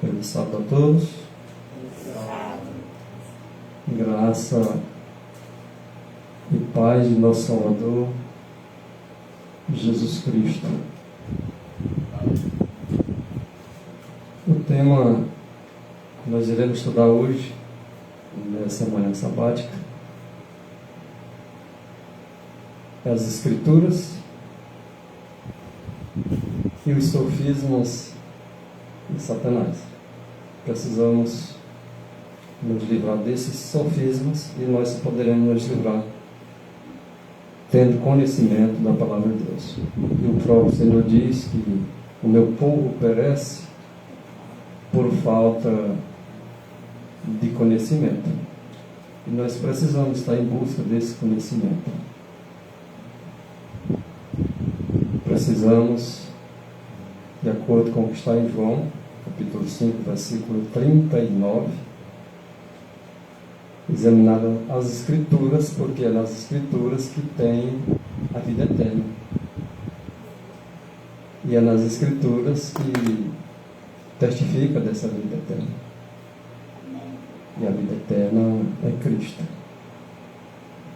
Feliz sábado a todos. Graça e paz de nosso Salvador, Jesus Cristo. O tema que nós iremos estudar hoje, nessa manhã sabática, é as Escrituras e os sofismas de Satanás. Precisamos nos livrar desses sofismas e nós poderemos nos livrar tendo conhecimento da palavra de Deus. E o próprio Senhor diz que o meu povo perece por falta de conhecimento. E nós precisamos estar em busca desse conhecimento. Precisamos, de acordo com o que está em João, capítulo 5, versículo 39, examinar as Escrituras, porque é nas Escrituras que tem a vida eterna. E é nas Escrituras que testifica dessa vida eterna. E a vida eterna é Cristo.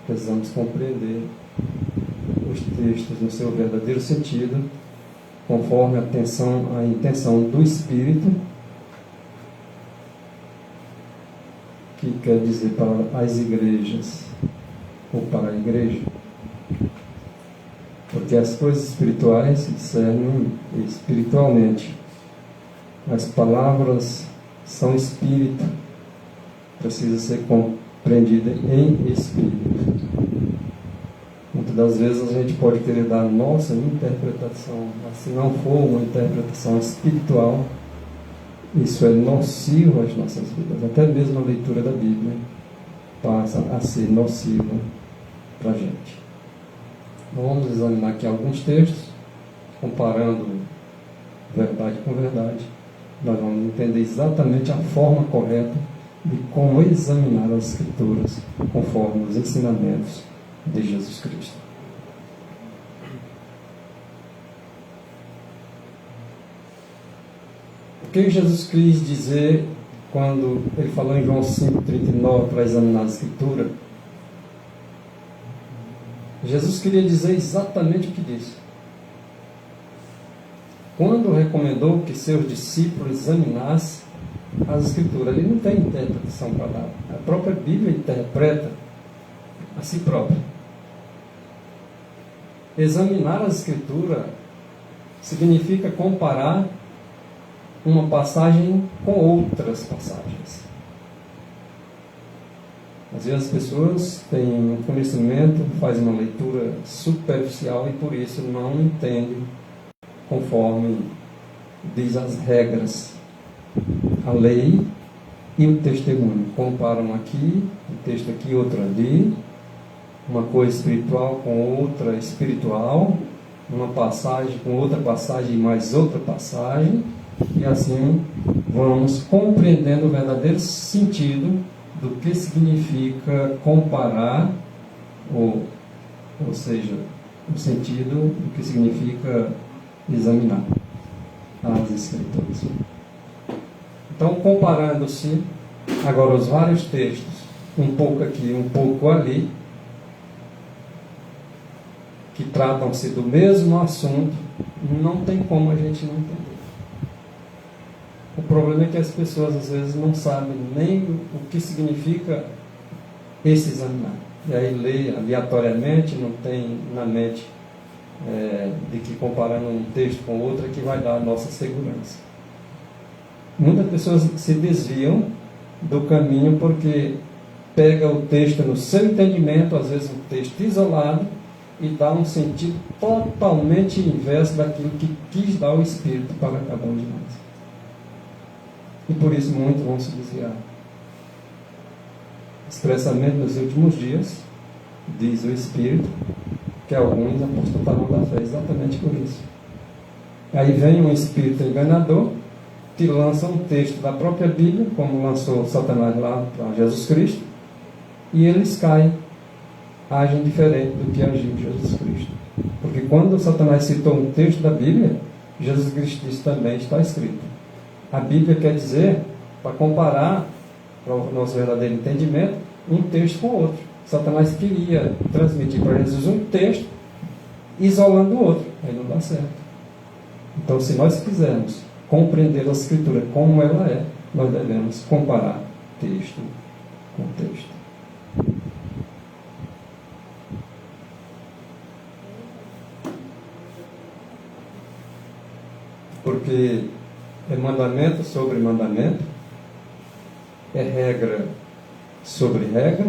Precisamos compreender os textos no seu verdadeiro sentido, conforme a intenção do Espírito, que quer dizer para as igrejas, ou para a igreja. Porque as coisas espirituais se discernem espiritualmente. As palavras são espírito, precisa ser compreendida em espírito. Muitas das vezes a gente pode querer dar a nossa interpretação, mas se não for uma interpretação espiritual, isso é nocivo às nossas vidas. Até mesmo a leitura da Bíblia passa a ser nociva para a gente. Vamos examinar aqui alguns textos, comparando verdade com verdade. Nós vamos entender exatamente a forma correta de como examinar as Escrituras conforme os ensinamentos de Jesus Cristo. O que Jesus quis dizer quando ele falou em João 5,39 para examinar a Escritura? Jesus queria dizer exatamente o que disse. Quando recomendou que seus discípulos examinassem as Escrituras, ele não tem interpretação para dar. A própria Bíblia interpreta a si própria. Examinar a Escritura significa comparar uma passagem com outras passagens. Às vezes as pessoas têm um conhecimento, fazem uma leitura superficial e por isso não entendem conforme diz as regras, a lei e o testemunho. Comparam aqui, um texto aqui, outro ali, uma coisa espiritual com outra espiritual, uma passagem com outra passagem e mais outra passagem, e assim vamos compreendendo o verdadeiro sentido do que significa comparar, ou seja, o sentido do que significa examinar as Escrituras. Então, comparando-se agora os vários textos, um pouco aqui, um pouco ali, que tratam-se do mesmo assunto, não tem como a gente não entender. O problema é que as pessoas às vezes não sabem nem o que significa esse examinar. E aí lê aleatoriamente, não tem na mente de que comparando um texto com outro é que vai dar a nossa segurança. Muitas pessoas se desviam do caminho porque pega o texto no seu entendimento, às vezes um texto isolado, e dá um sentido totalmente inverso daquilo que quis dar o Espírito para cada um de nós. E por isso muitos vão se desviar. Expressamente nos últimos dias, diz o Espírito, que alguns apostatarão da fé exatamente por isso. Aí vem um espírito enganador, que lança um texto da própria Bíblia, como lançou Satanás lá para Jesus Cristo, e eles caem, agem diferente do que agiu Jesus Cristo. Porque quando Satanás citou um texto da Bíblia, Jesus Cristo disse também, está escrito. A Bíblia quer dizer, para comparar, para o nosso verdadeiro entendimento, um texto com o outro. Satanás queria transmitir para Jesus um texto, isolando o outro. Aí não dá certo. Então, se nós quisermos compreender a Escritura como ela é, nós devemos comparar texto com texto. Porque é mandamento sobre mandamento, é regra sobre regra,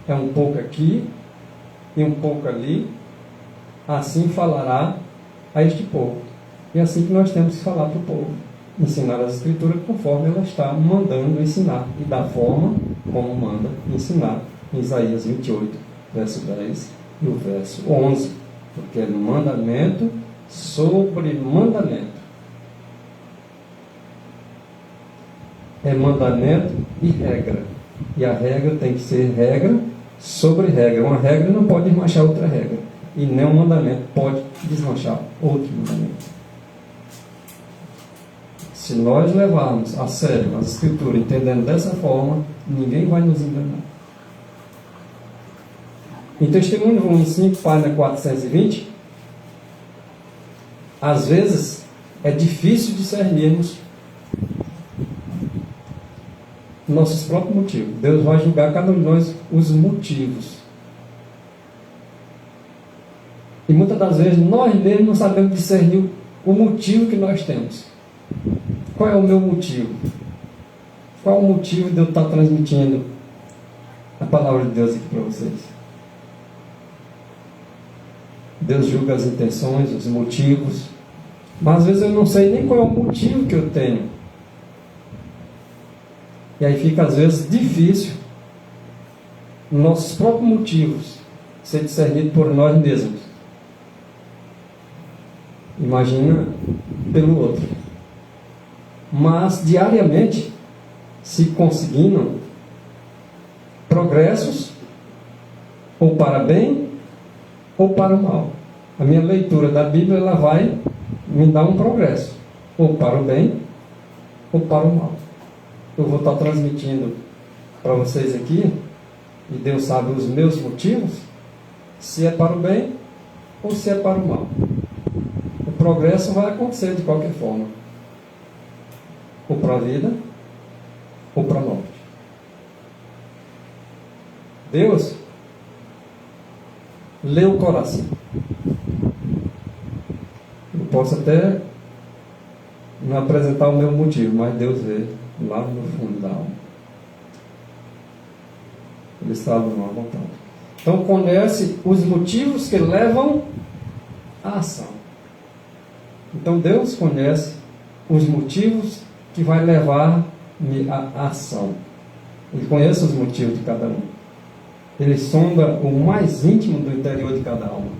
é um pouco aqui e um pouco ali, assim falará a este povo. E é assim que nós temos que falar para o povo, ensinar as Escrituras conforme ela está mandando ensinar, e da forma como manda ensinar, em Isaías 28, verso 10 e o verso 11, porque é mandamento sobre mandamento. É mandamento e regra. E a regra tem que ser regra sobre regra. Uma regra não pode desmanchar outra regra. E nem um mandamento pode desmanchar outro mandamento. Se nós levarmos a sério as Escrituras entendendo dessa forma, ninguém vai nos enganar. Em Testemunho, volume 5, página 420, às vezes é difícil discernirmos nossos próprios motivos. Deus vai julgar cada um de nós os motivos. E muitas das vezes nós mesmos não sabemos discernir o motivo que nós temos. Qual é o meu motivo? Qual é o motivo de eu estar transmitindo a palavra de Deus aqui para vocês? Deus julga as intenções, os motivos, mas às vezes eu não sei nem qual é o motivo que eu tenho. E aí fica às vezes difícil nossos próprios motivos ser discernido por nós mesmos. Imagina pelo outro. Mas diariamente se conseguindo progressos ou para bem ou para o mal. A minha leitura da Bíblia ela vai me dar um progresso, ou para o bem ou para o mal. Eu vou estar transmitindo para vocês aqui, e Deus sabe os meus motivos, se é para o bem ou se é para o mal. O progresso vai acontecer de qualquer forma, ou para a vida ou para a morte. Deus lê o coração. Eu posso até não apresentar o meu motivo, mas Deus vê lá no fundo da alma. Ele sabe a minha vontade. Então conhece os motivos que levam à ação. Então Deus conhece os motivos que vai levar-me à ação. Ele conhece os motivos de cada um. Ele sonda o mais íntimo do interior de cada alma.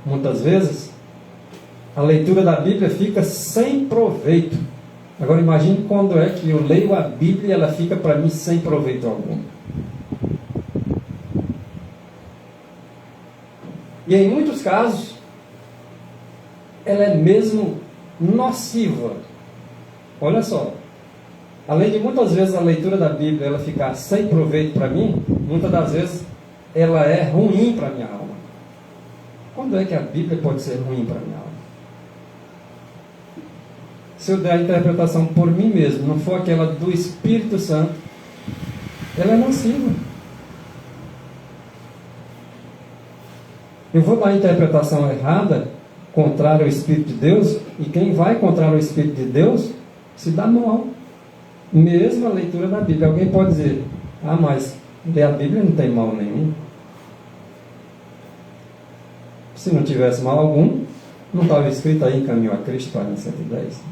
Muitas vezes, a leitura da Bíblia fica sem proveito. Agora imagine quando é que eu leio a Bíblia e ela fica para mim sem proveito algum. E em muitos casos, ela é mesmo nociva. Olha só. Além de muitas vezes a leitura da Bíblia ela ficar sem proveito para mim, muitas das vezes ela é ruim para a minha alma. Quando é que a Bíblia pode ser ruim para a minha alma? Se eu der a interpretação por mim mesmo, não for aquela do Espírito Santo, ela é nociva. Eu vou dar a interpretação errada, contrária ao Espírito de Deus, e quem vai contrário ao Espírito de Deus se dá mal. Mesmo a leitura da Bíblia. Alguém pode dizer, mas ler a Bíblia não tem mal nenhum. Se não tivesse mal algum, não estava escrito aí em Caminho a Cristo, página 110.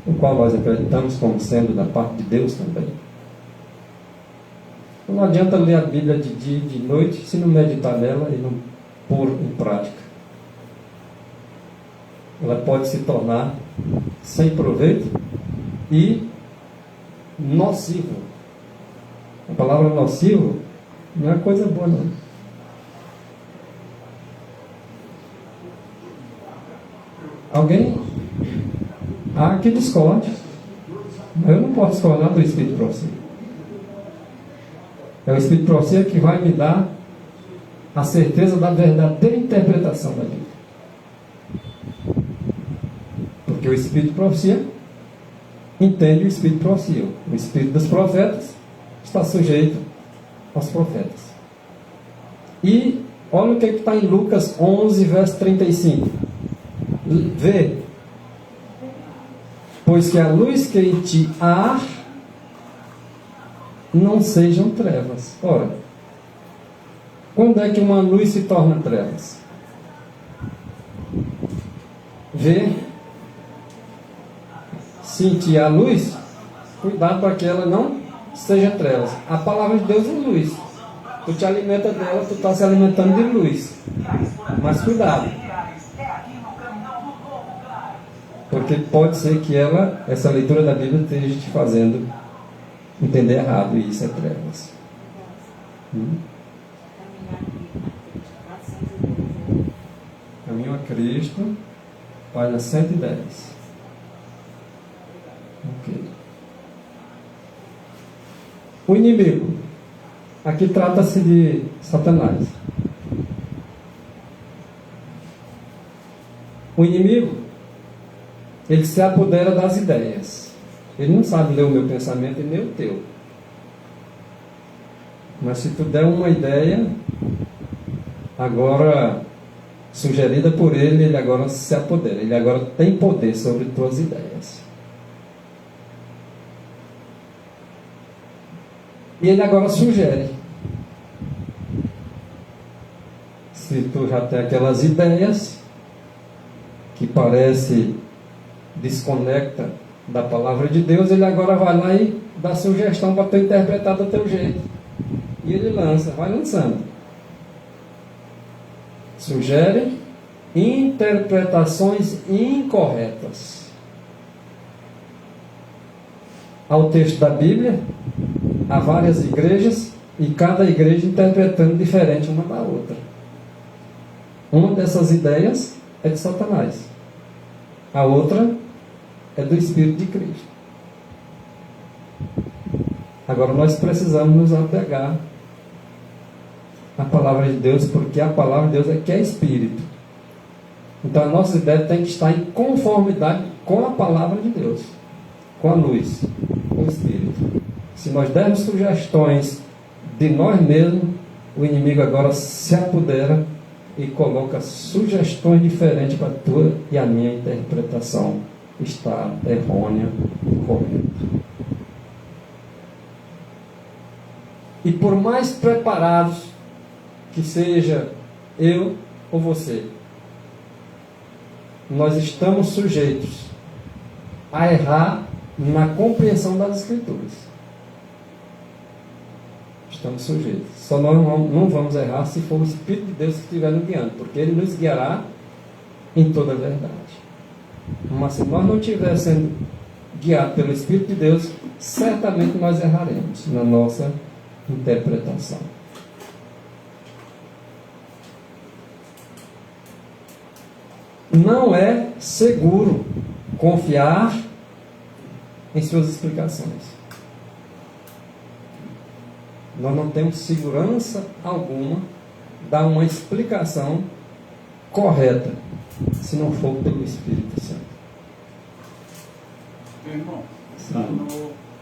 O qual nós acreditamos como sendo da parte de Deus também. Não adianta ler a Bíblia de dia e de noite se não meditar nela e não pôr em prática. Ela pode se tornar sem proveito e nocivo. A palavra nocivo não é coisa boa, não. Alguém? Há que discorde. Eu não posso discordar do Espírito de Profecia. É o Espírito de Profecia que vai me dar a certeza da verdadeira interpretação da Bíblia. Porque o Espírito de Profecia entende o Espírito de Profecia. O Espírito dos profetas está sujeito aos profetas. E olha o que está em Lucas 11, verso 35. Vê. Pois que a luz que em ti há não sejam trevas. Ora, quando é que uma luz se torna trevas? Vê. Se em ti há luz, cuidado para que ela não seja trevas. A palavra de Deus é luz. Tu te alimenta dela, tu está se alimentando de luz. Mas cuidado. Porque pode ser que essa leitura da Bíblia esteja te fazendo entender errado, e isso é trevas. Caminho a Cristo, página 110. Ok. O inimigo. Aqui trata-se de Satanás. O inimigo, ele se apodera das ideias. Ele não sabe ler o meu pensamento e nem o teu. Mas se tu der uma ideia, agora sugerida por ele, ele agora se apodera. Ele agora tem poder sobre tuas ideias. E ele agora sugere. Se tu já tem aquelas ideias que parece desconecta da palavra de Deus, ele agora vai lá e dá sugestão para tu interpretar do teu jeito. E ele lança, vai lançando. Sugere interpretações incorretas ao texto da Bíblia. Há várias igrejas e cada igreja interpretando diferente uma da outra. Uma dessas ideias é de Satanás. A outra é do Espírito de Cristo. Agora nós precisamos nos apegar à palavra de Deus, porque a palavra de Deus é que é Espírito. Então a nossa ideia tem que estar em conformidade com a palavra de Deus, com a luz, com o Espírito. Se nós dermos sugestões de nós mesmos, o inimigo agora se apodera e coloca sugestões diferentes para a tua e a minha interpretação está errônea e incorreta. E por mais preparados que seja eu ou você, nós estamos sujeitos a errar na compreensão das Escrituras. Estamos sujeitos. Só nós não vamos errar se for o Espírito de Deus que estiver nos guiando, porque Ele nos guiará em toda a verdade. Mas se nós não estivermos sendo guiados pelo Espírito de Deus, certamente nós erraremos na nossa interpretação. Não é seguro confiar em suas explicações. Nós não temos segurança alguma dar uma explicação correta, se não for pelo Espírito Santo. Meu irmão,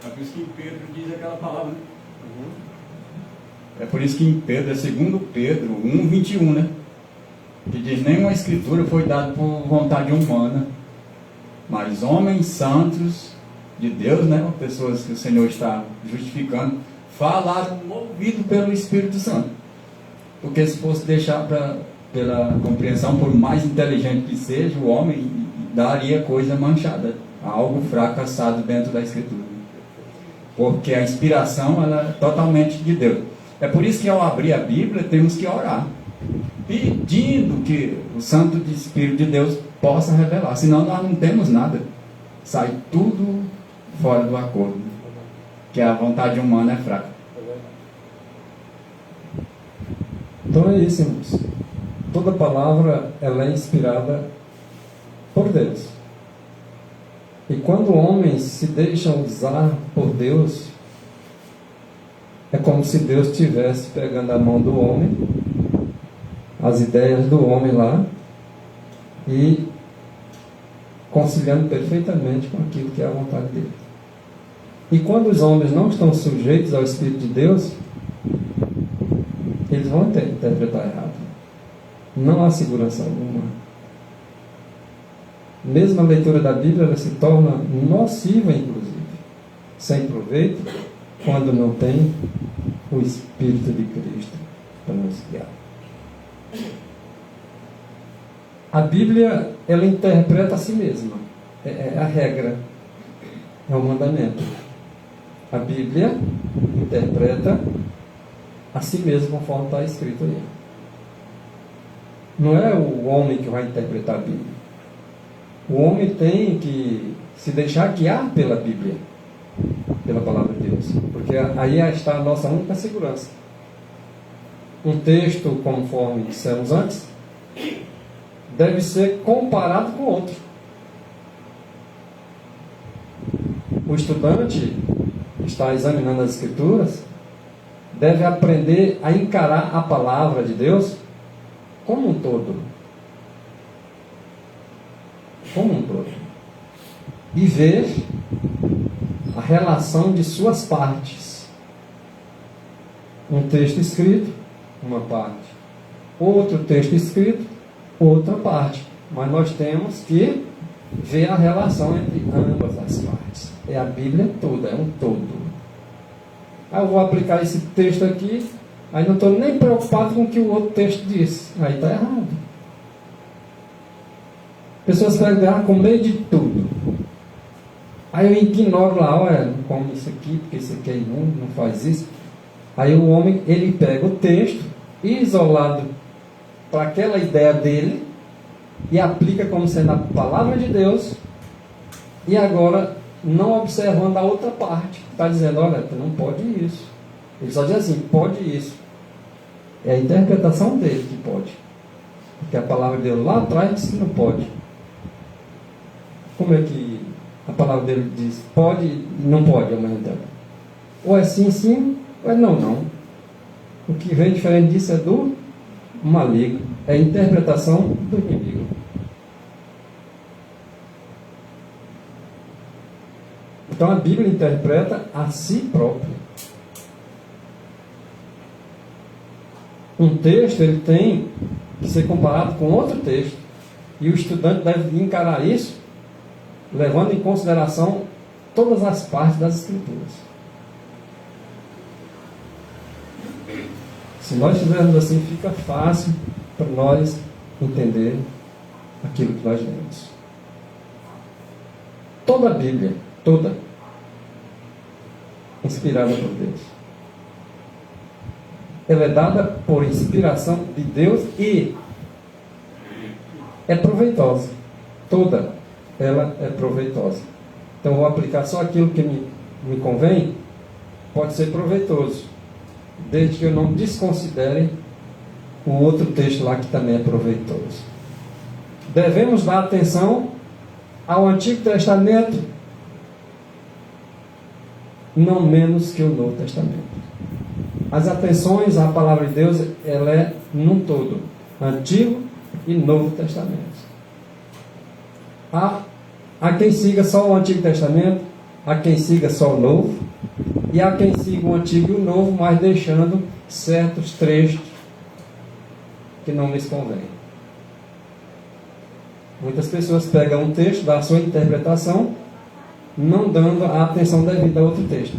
é por isso que em Pedro diz aquela palavra, né? É por isso que em Pedro, é 2 Pedro 1:21, né? Que diz: nenhuma escritura foi dada por vontade humana, mas homens santos de Deus, né? Pessoas que o Senhor está justificando, falaram movido pelo Espírito Santo. Porque se fosse deixar pela compreensão, por mais inteligente que seja, o homem daria coisa manchada, algo fracassado dentro da Escritura. Porque a inspiração, ela é totalmente de Deus. É por isso que ao abrir a Bíblia temos que orar, pedindo que o Santo Espírito de Deus possa revelar, senão nós não temos nada, sai tudo fora do acordo, que a vontade humana é fraca. Então é isso, irmãos. Toda palavra ela é inspirada por Deus. E quando homens se deixam usar por Deus, é como se Deus estivesse pegando a mão do homem, as ideias do homem lá, e conciliando perfeitamente com aquilo que é a vontade dele. E quando os homens não estão sujeitos ao Espírito de Deus, eles vão interpretar errado. Não há segurança alguma. Mesmo a leitura da Bíblia, ela se torna nociva, inclusive, sem proveito, quando não tem o Espírito de Cristo para nos guiar. A Bíblia, ela interpreta a si mesma. É a regra. É o mandamento. A Bíblia interpreta a si mesma conforme está escrito aí. Não é o homem que vai interpretar a Bíblia. O homem tem que se deixar guiar pela Bíblia, pela palavra de Deus. Porque aí está a nossa única segurança. Um texto, conforme dissemos antes, deve ser comparado com outro. O estudante que está examinando as Escrituras deve aprender a encarar a palavra de Deus como um todo. Como um todo. E ver a relação de suas partes. Um texto escrito, uma parte. Outro texto escrito, outra parte. Mas nós temos que ver a relação entre ambas as partes. É a Bíblia toda, é um todo. Eu vou aplicar esse texto aqui, aí não estou nem preocupado com o que o outro texto diz. Aí está errado. Pessoas pegam com medo de tudo. Aí eu ignoro lá, olha, não come isso aqui, porque isso aqui é imundo, não faz isso. Aí o homem, ele pega o texto, isolado para aquela ideia dele, e aplica como sendo a palavra de Deus, e agora não observando a outra parte, que está dizendo, olha, tu não pode isso. Ele só diz assim, pode isso. É a interpretação dele que pode. Porque a palavra de Deus lá atrás diz que não pode. Como é que a palavra dele diz pode e não pode ao mesmo tempo? Ou é sim, sim, ou é não, não. O que vem diferente disso é do maligno. É a interpretação do inimigo. Então a Bíblia interpreta a si própria. Um texto ele tem que ser comparado com outro texto. E o estudante deve encarar isso levando em consideração todas as partes das Escrituras. Se nós fizermos assim, fica fácil para nós entender aquilo que nós lemos. Toda a Bíblia, toda, inspirada por Deus. Ela é dada por inspiração de Deus e é proveitosa. Toda ela é proveitosa. Então eu vou aplicar só aquilo que me convém, pode ser proveitoso, desde que eu não desconsidere o outro texto lá que também é proveitoso. Devemos dar atenção ao Antigo Testamento, não menos que o Novo Testamento. As atenções à palavra de Deus, ela é num todo, Antigo e Novo Testamento. Há quem siga só o Antigo Testamento, há quem siga só o Novo, e há quem siga o Antigo e o Novo, mas deixando certos trechos que não lhes convém. Muitas pessoas pegam um texto, dão a sua interpretação, não dando a atenção devida a outro texto.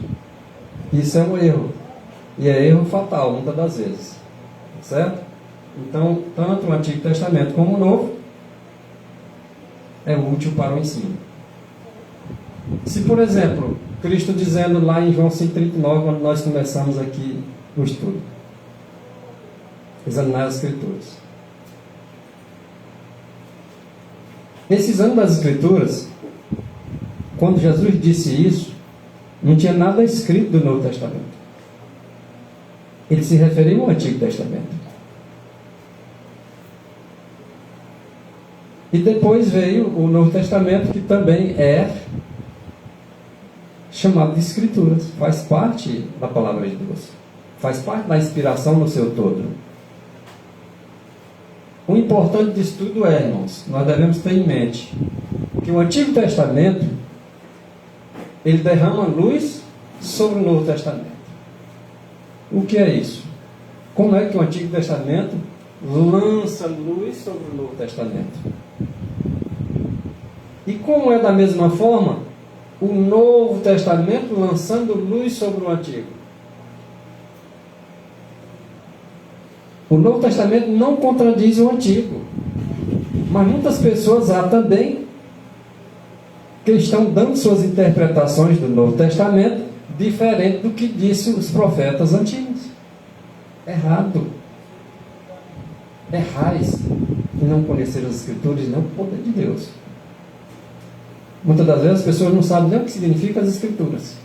Isso é um erro. E é erro fatal, muitas das vezes. Certo? Então, tanto o Antigo Testamento como o Novo é útil para o ensino. Se, por exemplo, Cristo dizendo lá em João 5,39, quando nós começamos aqui o estudo, examinar as Escrituras. Esse exame das Escrituras, quando Jesus disse isso, não tinha nada escrito do Novo Testamento. Ele se referiu ao Antigo Testamento. E depois veio o Novo Testamento, que também é chamado de Escrituras. Faz parte da palavra de Deus. Faz parte da inspiração no seu todo. O importante disso tudo é, irmãos, nós devemos ter em mente que o Antigo Testamento, ele derrama luz sobre o Novo Testamento. O que é isso? Como é que o Antigo Testamento lança luz sobre o Novo Testamento? E como é da mesma forma o Novo Testamento lançando luz sobre o Antigo? O Novo Testamento não contradiz o Antigo, mas muitas pessoas há também que estão dando suas interpretações do Novo Testamento diferente do que disse os profetas antigos. Errado. Errais em não conhecer as Escrituras e não o poder de Deus. Muitas das vezes as pessoas não sabem nem o que significa as Escrituras.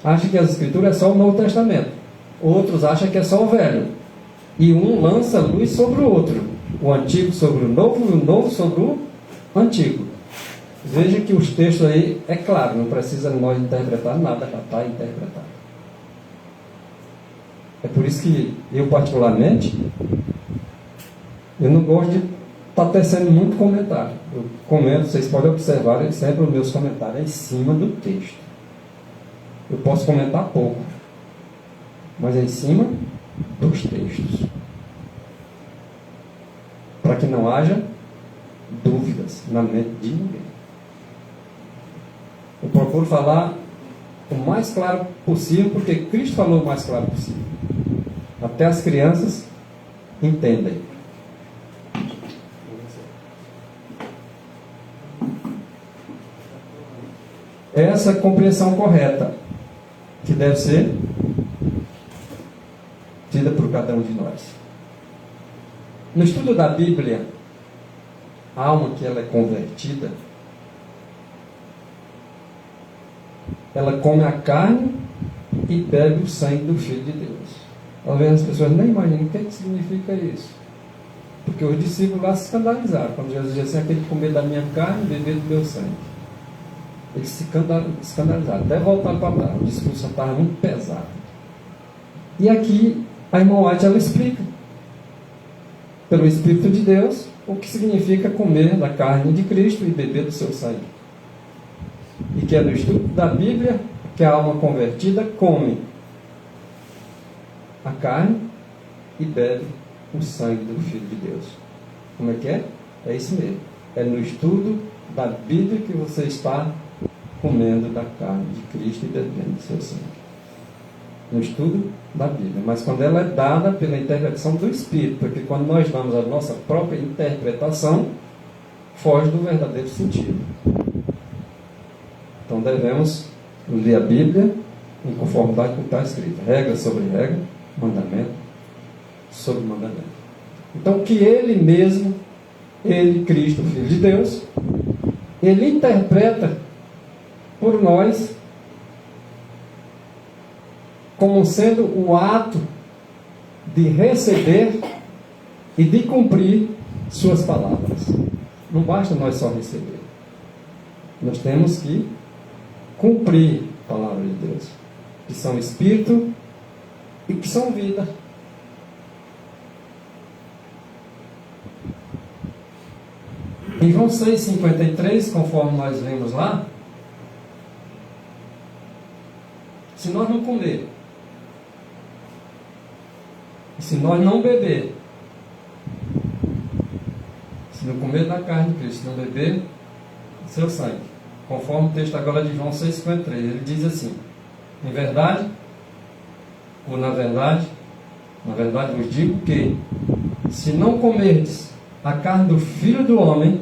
Acham que as Escrituras é só o Novo Testamento. Outros acham que é só o Velho. E um lança luz sobre o outro. O Antigo sobre o Novo e o Novo sobre o Antigo. Veja que os textos aí, é claro, não precisa nós interpretar nada, já está interpretado. É por isso que eu particularmente, eu não gosto de estar tecendo muito comentário. Eu comento, vocês podem observar sempre os meus comentários em cima do texto. Eu posso comentar pouco, mas é em cima dos textos. Para que não haja dúvidas na mente de ninguém. Eu procuro falar o mais claro possível, porque Cristo falou o mais claro possível. Até as crianças entendem. Essa é a compreensão correta que deve ser tida por cada um de nós. No estudo da Bíblia, a alma que ela é convertida, ela come a carne e bebe o sangue do Filho de Deus. Talvez as pessoas nem imaginem o que significa isso. Porque os discípulos lá se escandalizaram. Quando Jesus disse assim, aquele comer da minha carne e beber do meu sangue. Eles se escandalizaram. Até voltar para lá. O discurso estava muito pesado. E aqui a irmã White ela explica, pelo Espírito de Deus, o que significa comer da carne de Cristo e beber do seu sangue. E que é no estudo da Bíblia que a alma convertida come a carne e bebe o sangue do Filho de Deus. Como é que é? É isso mesmo. É no estudo da Bíblia que você está comendo da carne de Cristo e bebendo do seu sangue. No estudo da Bíblia. Mas quando ela é dada pela interpretação do Espírito, porque quando nós damos a nossa própria interpretação, foge do verdadeiro sentido. Então devemos ler a Bíblia em conformidade com o que está escrito. Regra sobre regra, mandamento sobre mandamento. Então que Ele mesmo, Ele, Cristo, Filho de Deus, Ele interpreta por nós como sendo o ato de receber e de cumprir suas palavras. Não basta nós só receber. Nós temos que cumprir a palavra de Deus, que são Espírito e que são vida. Em João 6,53, conforme nós lemos lá, se nós não comer, e se nós não beber, se não comer da carne de Cristo, se não beber do seu sangue, conforme o texto agora de João 6,53, ele diz assim: em verdade, ou na verdade vos digo que, se não comerdes a carne do Filho do Homem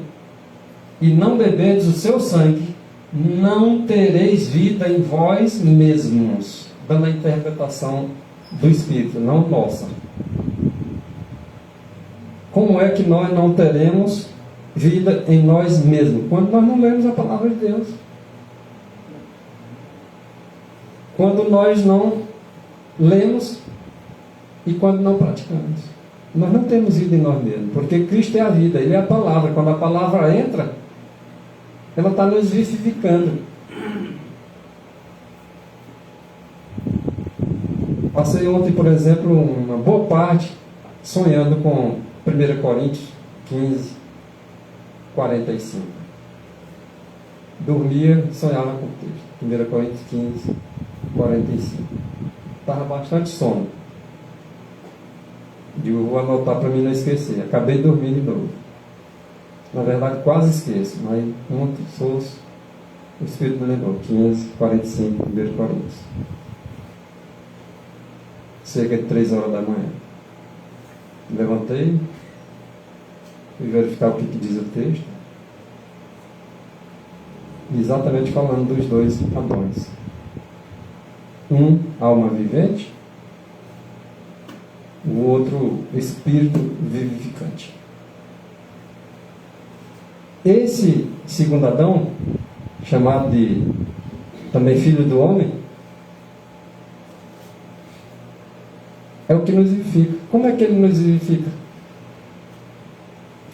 e não beberdes o seu sangue, não tereis vida em vós mesmos. Dando a interpretação do Espírito, não nossa. Como é que nós não teremos vida em nós mesmos? Quando nós não lemos a palavra de Deus. Quando nós não lemos e quando não praticamos. Nós não temos vida em nós mesmos, porque Cristo é a vida, Ele é a palavra. Quando a palavra entra, ela está nos vivificando. Passei ontem, por exemplo, uma boa parte sonhando com 1 Coríntios 15, 45. Dormia, sonhava com o texto. 1 Coríntios 15, 45. Estava bastante sono. Digo, vou anotar para mim não esquecer. Acabei de dormir de novo. Na verdade, quase esqueço, mas ontem, o Espírito me lembrou. 15, 45, 1 Coríntios. Cerca de 3 horas da manhã. Levantei, fui verificar o que diz o texto. Exatamente falando dos dois Adões. Um, alma vivente, o outro, espírito vivificante. Esse segundo Adão, chamado de também filho do homem, é o que nos vivifica. Como é que ele nos vivifica?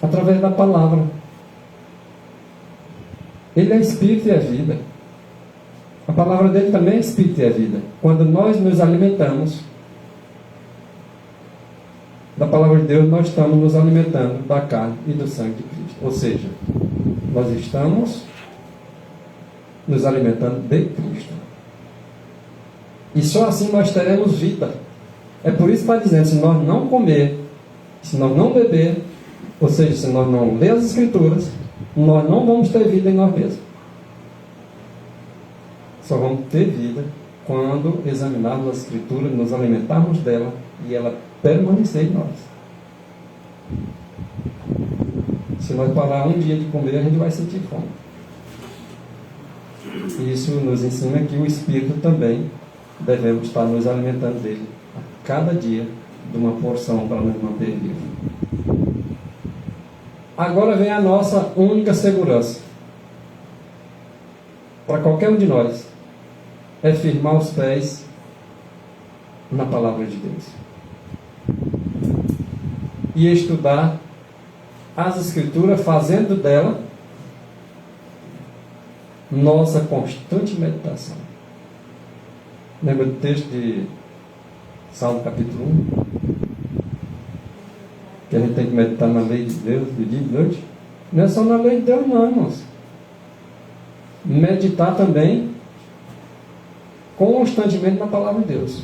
Através da palavra. Ele é espírito e é vida. A palavra dele também é espírito e é vida. Quando nós nos alimentamos da palavra de Deus, nós estamos nos alimentando da carne e do sangue de Cristo. Ou seja, nós estamos nos alimentando de Cristo. E só assim nós teremos vida. É por isso que está dizendo, se nós não comer, se nós não beber, ou seja, se nós não ler as Escrituras, nós não vamos ter vida em nós mesmos. Só vamos ter vida quando examinarmos a Escritura, nos alimentarmos dela e ela permanecer em nós. Se nós parar um dia de comer, a gente vai sentir fome. Isso nos ensina que o Espírito também devemos estar nos alimentando dele a cada dia, de uma porção para nos manter vivos. Agora vem a nossa única segurança para qualquer um de nós, é firmar os pés na palavra de Deus e estudar as Escrituras, fazendo dela nossa constante meditação. Lembra do texto de Salmo capítulo 1? Que a gente tem que meditar na lei de Deus de dia e de noite? Não é só na lei de Deus não, irmãos. Meditar também constantemente na palavra de Deus.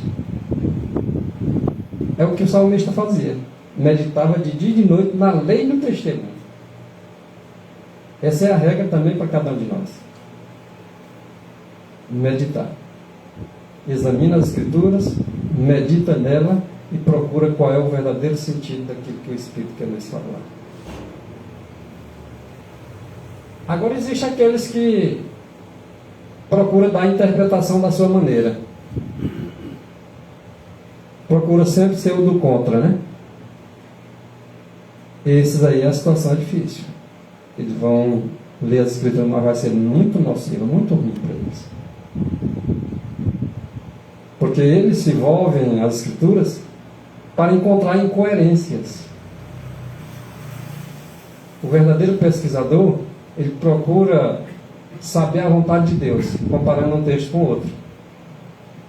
É o que o salmista fazia. Meditava de dia e de noite na lei do testemunho. Essa é a regra também para cada um de nós. Meditar. Examina as Escrituras, medita nela e procura qual é o verdadeiro sentido daquilo que o Espírito quer nos falar. Agora existem aqueles que procuram dar a interpretação da sua maneira. Procura sempre ser o do contra, né? Esses aí a situação é difícil. Eles vão ler as Escrituras, mas vai ser muito nociva, muito ruim para eles. Porque eles se envolvem às Escrituras para encontrar incoerências. O verdadeiro pesquisador, ele procura saber a vontade de Deus, comparando um texto com outro.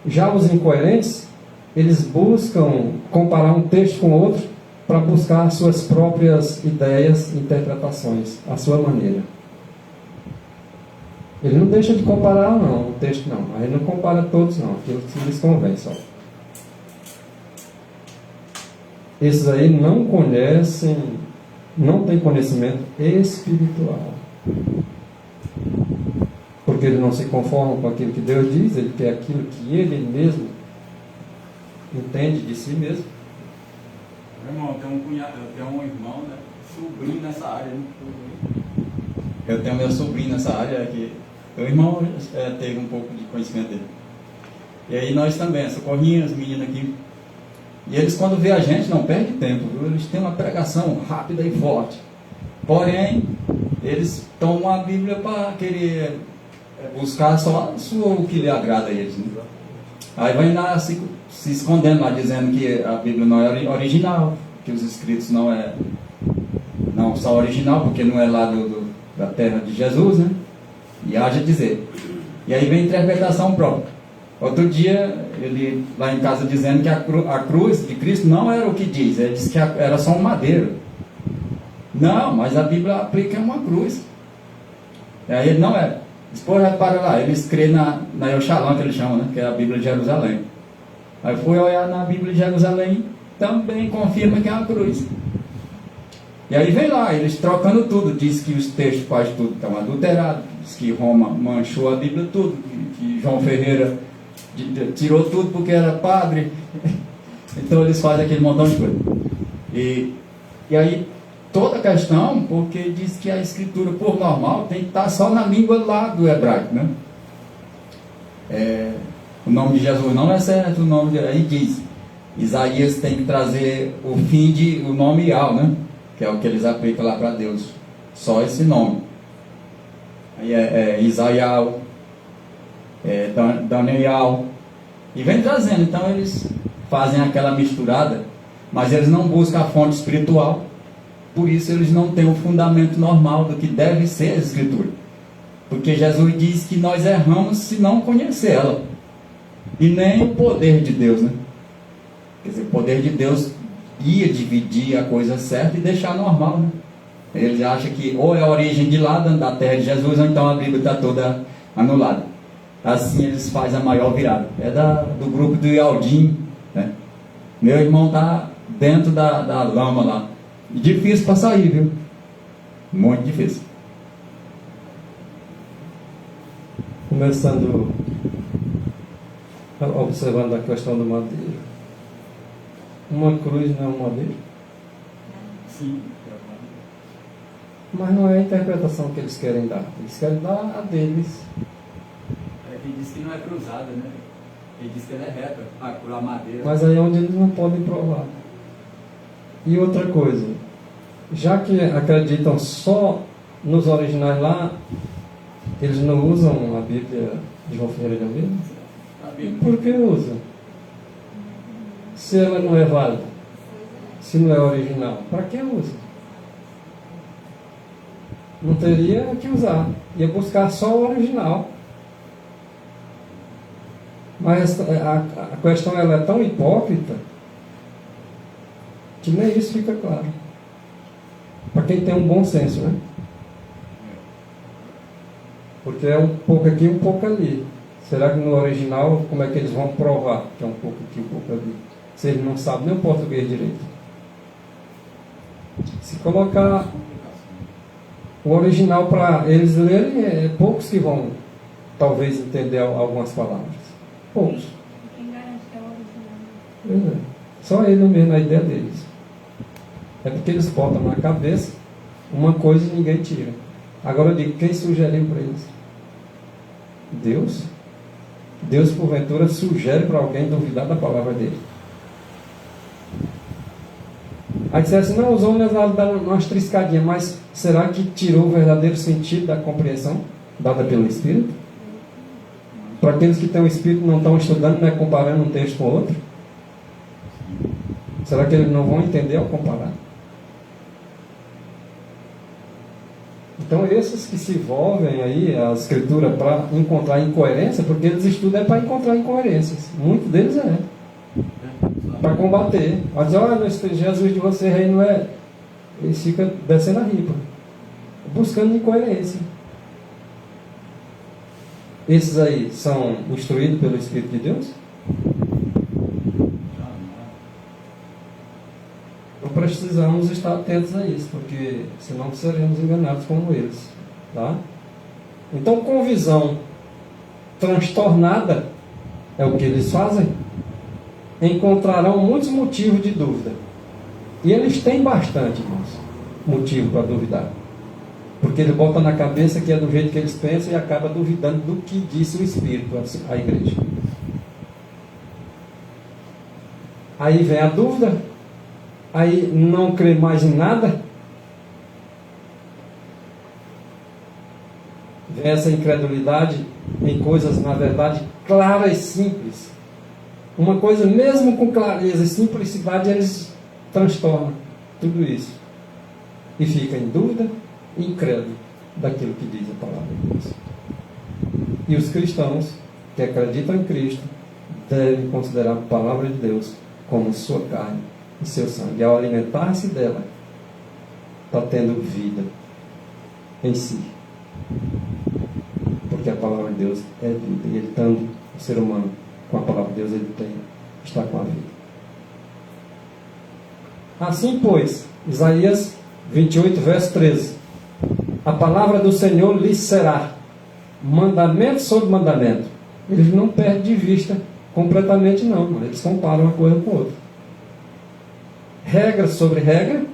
Já os incoerentes, eles buscam comparar um texto com outro para buscar suas próprias ideias e interpretações, a sua maneira. Ele não deixa de comparar não, o texto não, mas ele não compara todos não, aquilo que lhes convém só. Esses aí não conhecem, não têm conhecimento espiritual. Porque ele não se conforma com aquilo que Deus diz, ele quer aquilo que ele mesmo entende de si mesmo. Meu irmão, eu tenho um irmão, né, sobrinho nessa área. Né? Eu tenho meu sobrinho nessa área que o irmão teve um pouco de conhecimento dele. E aí nós também, socorrinha, as meninas aqui. E eles, quando vê a gente, não perde tempo, viu? Eles têm uma pregação rápida e forte. Porém, eles tomam a Bíblia para querer buscar só o que lhe agrada a eles. Né? Aí vai lá se escondendo lá, dizendo que a Bíblia não é original, que os escritos não são original, porque não é lá da terra de Jesus, né? E haja dizer. E aí vem a interpretação própria. Outro dia, ele lá em casa dizendo que a cruz de Cristo não era o que diz, ele disse que era só um madeiro. Não, mas a Bíblia aplica uma cruz. E aí ele não é. Depois repara lá, eles creem na Euxalã, que eles chamam, né? Que é a Bíblia de Jerusalém. Aí fui olhar na Bíblia de Jerusalém, também confirma que é uma cruz. E aí vem lá, eles trocando tudo, diz que os textos quase tudo estão adulterados, diz que Roma manchou a Bíblia tudo, que João Ferreira tirou tudo porque era padre. Então eles fazem aquele montão de coisa. E aí toda a questão, porque diz que a escritura por normal tem que estar só na língua lá do hebraico, né? O nome de Jesus não é certo, aí diz, Isaías tem que trazer o nome Ial, né? Que é o que eles aplicam lá para Deus, só esse nome. Aí Isaial, Daniel, e vem trazendo. Então eles fazem aquela misturada, mas eles não buscam a fonte espiritual, por isso eles não têm o fundamento normal do que deve ser a escritura, porque Jesus diz que nós erramos se não conhecer ela, e nem o poder de Deus, né? Quer dizer, o poder de Deus ia dividir a coisa certa e deixar normal, né? Eles acham que ou é a origem de lá, da terra de Jesus, ou então a Bíblia está toda anulada. Assim eles fazem a maior virada. É do grupo do Ialdim, né? Meu irmão está dentro da lama lá. Difícil para sair, viu? Muito difícil. Começando, observando a questão do madeiro. Uma cruz não é um madeiro? Sim. Mas não é a interpretação que eles querem dar. Eles querem dar a deles. Ele diz que não é cruzada, né? Ele diz que ela é reta, por a madeira. Mas aí é onde eles não podem provar. E outra coisa, já que acreditam só nos originais lá, eles não usam a Bíblia de João Ferreira de Almeida? Por que usam? Se ela não é válida, se não é original, para que usa? Não teria que usar, ia buscar só o original. Mas a questão ela é tão hipócrita que nem isso fica claro. Para quem tem um bom senso, né? Porque é um pouco aqui, um pouco ali. Será que no original, como é que eles vão provar que é um pouco aqui, um pouco ali? Se eles não sabem nem o português direito. Se colocar o original para eles lerem, poucos que vão talvez entender algumas palavras. Poucos. Quem garante que é o original? Só ele mesmo, a ideia deles. É porque eles botam na cabeça uma coisa e ninguém tira. Agora eu digo, quem sugeriu para eles? Deus? Deus porventura sugere para alguém duvidar da palavra dele. Aí dissesse, não, os homens deram umas triscadinhas, mas será que tirou o verdadeiro sentido da compreensão dada pelo Espírito? Para aqueles que têm o Espírito não estão estudando, né, comparando um texto com o outro? Será que eles não vão entender ao comparar? Então esses que se envolvem aí a escritura para encontrar incoerência, porque eles estudam para encontrar incoerências. Muitos deles para combater. Mas dizer, olha, Jesus de você aí não é. Eles ficam descendo a ripa, buscando incoerência. Esses aí são instruídos pelo Espírito de Deus? Então precisamos estar atentos a isso, porque senão seremos enganados como eles. Tá? Então, com visão transtornada, é o que eles fazem, encontrarão muitos motivos de dúvida. E eles têm bastante, irmãos, motivo para duvidar. Porque ele bota na cabeça que é do jeito que eles pensam e acaba duvidando do que disse o Espírito à igreja. Aí vem a dúvida, aí não crê mais em nada, vem essa incredulidade em coisas, na verdade, claras e simples. Uma coisa, mesmo com clareza e simplicidade, eles transtornam. tudo isso e fica em dúvida e incrédulo daquilo que diz a palavra de Deus. E os cristãos que acreditam em Cristo devem considerar a palavra de Deus como sua carne e seu sangue. Ao alimentar-se dela, está tendo vida em si. Porque a palavra de Deus é vida. E ele estando, o ser humano, com a palavra de Deus, ele está com a vida. Assim, pois, Isaías 28, verso 13. A palavra do Senhor lhes será mandamento sobre mandamento. Eles não perdem de vista completamente, não. Mas eles comparam uma coisa com outra. Regra sobre regra,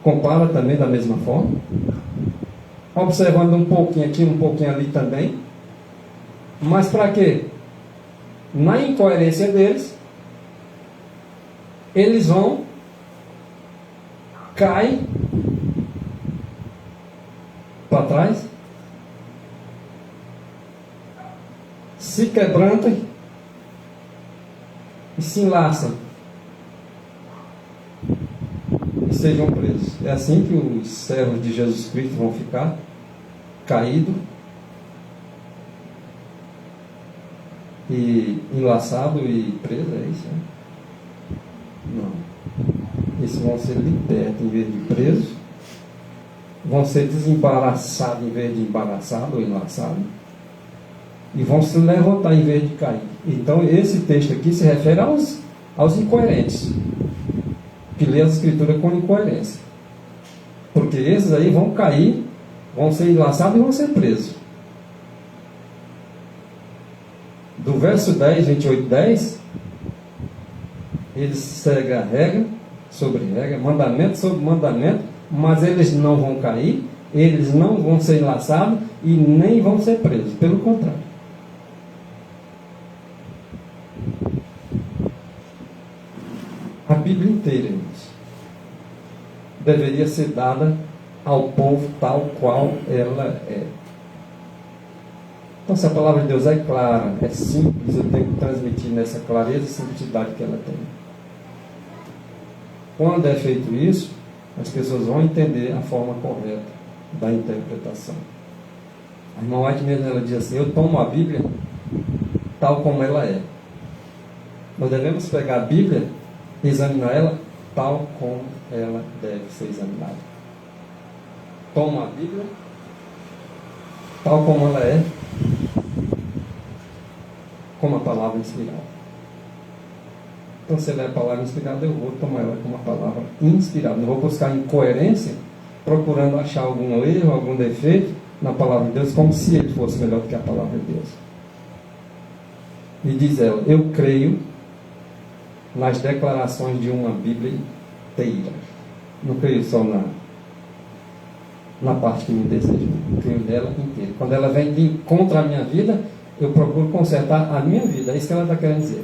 compara também da mesma forma. Observando um pouquinho aqui, um pouquinho ali também. Mas para quê? Na incoerência deles, eles vão, caem para trás, se quebrantam e se enlaçam e sejam presos. É assim que os servos de Jesus Cristo vão ficar caídos e enlaçados e presos. É isso, né? Não. Esses vão ser libertos em vez de presos, vão ser desembaraçados em vez de embaraçados ou enlaçados, e vão se levantar em vez de cair. Então esse texto aqui se refere aos incoerentes, que lê as escrituras com incoerência, porque esses aí vão cair, vão ser enlaçados e vão ser presos. Do verso 10, 28, 10, eles seguem a regra sobre regra, mandamento sobre mandamento, mas eles não vão cair, eles não vão ser enlaçados e nem vão ser presos, pelo contrário. A Bíblia inteira, irmãos, deveria ser dada ao povo tal qual ela é. Então, se a palavra de Deus é clara, é simples, eu tenho que transmitir nessa clareza e simplicidade que ela tem. Quando é feito isso, as pessoas vão entender a forma correta da interpretação. A irmã White mesmo, ela diz assim: eu tomo a Bíblia tal como ela é. Nós devemos pegar a Bíblia e examinar ela tal como ela deve ser examinada. Tomo a Bíblia tal como ela é, como a palavra inspirada. Então, se ela é a palavra inspirada, eu vou tomar ela como uma palavra inspirada. Não vou buscar incoerência, procurando achar algum erro, algum defeito na palavra de Deus, como se ele fosse melhor do que a palavra de Deus. E diz ela: eu creio nas declarações de uma Bíblia inteira. Não creio só na parte que me deseja. Eu creio nela inteira. Quando ela vem de encontro à minha vida, eu procuro consertar a minha vida. É isso que ela está querendo dizer.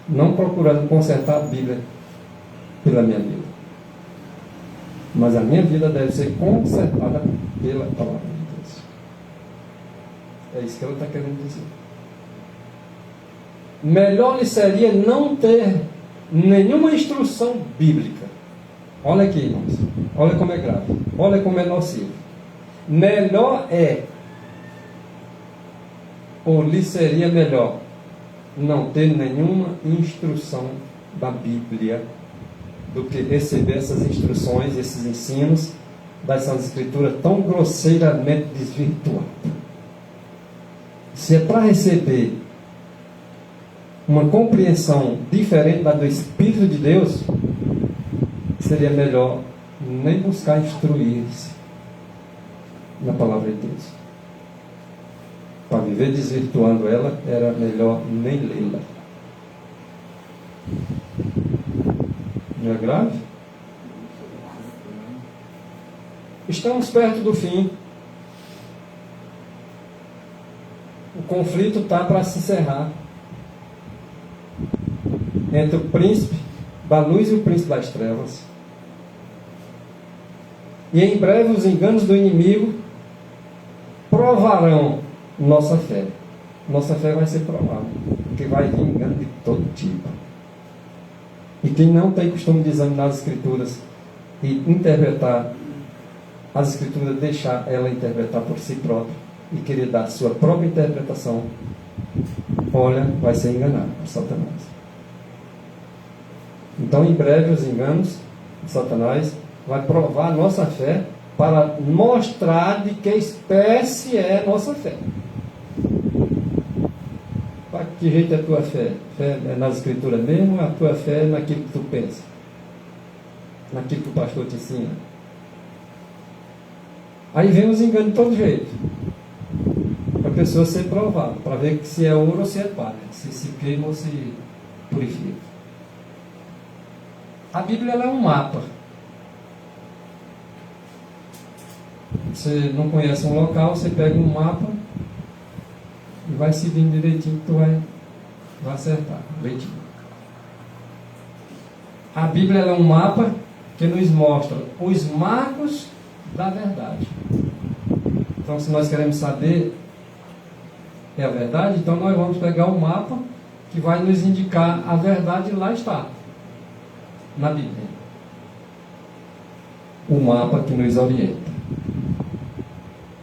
Não procurando consertar a Bíblia pela minha vida, mas a minha vida deve ser consertada pela palavra de Deus. É isso que ela está querendo dizer. Melhor lhe seria não ter nenhuma instrução bíblica. Olha aqui, irmãos, olha como é grave, olha como é nocivo. Melhor é, ou lhe seria melhor, não ter nenhuma instrução da Bíblia do que receber essas instruções, esses ensinos das Santas Escrituras tão grosseiramente desvirtuadas. Se é para receber uma compreensão diferente da do Espírito de Deus, seria melhor nem buscar instruir-se na palavra de Deus. Para viver desvirtuando ela, era melhor nem lê-la. Não é grave? Estamos perto do fim. O conflito está para se encerrar entre o príncipe da luz e o príncipe das trevas. E em breve os enganos do inimigo provarão nossa fé. Nossa fé vai ser provada, porque vai vir engano de todo tipo. E quem não tem costume de examinar as Escrituras e interpretar as Escrituras, deixar ela interpretar por si própria e querer dar sua própria interpretação, olha, vai ser enganado por Satanás. Então, em breve, os enganos de Satanás vai provar a nossa fé para mostrar de que espécie é a nossa fé. Para que jeito é a tua fé? Fé é nas Escrituras mesmo, ou a tua fé é naquilo que tu pensa? Naquilo que o pastor te ensina? Aí vem os enganos de todo jeito. Para a pessoa ser provada, para ver se é ouro ou se é palha, se queima ou se purifica. A Bíblia ela é um mapa. Você não conhece um local, você pega um mapa e vai seguindo direitinho que tu vai acertar, direitinho. A Bíblia ela é um mapa que nos mostra os marcos da verdade. Então, se nós queremos saber é a verdade, então nós vamos pegar o mapa que vai nos indicar a verdade, e lá está, na Bíblia. O mapa que nos orienta.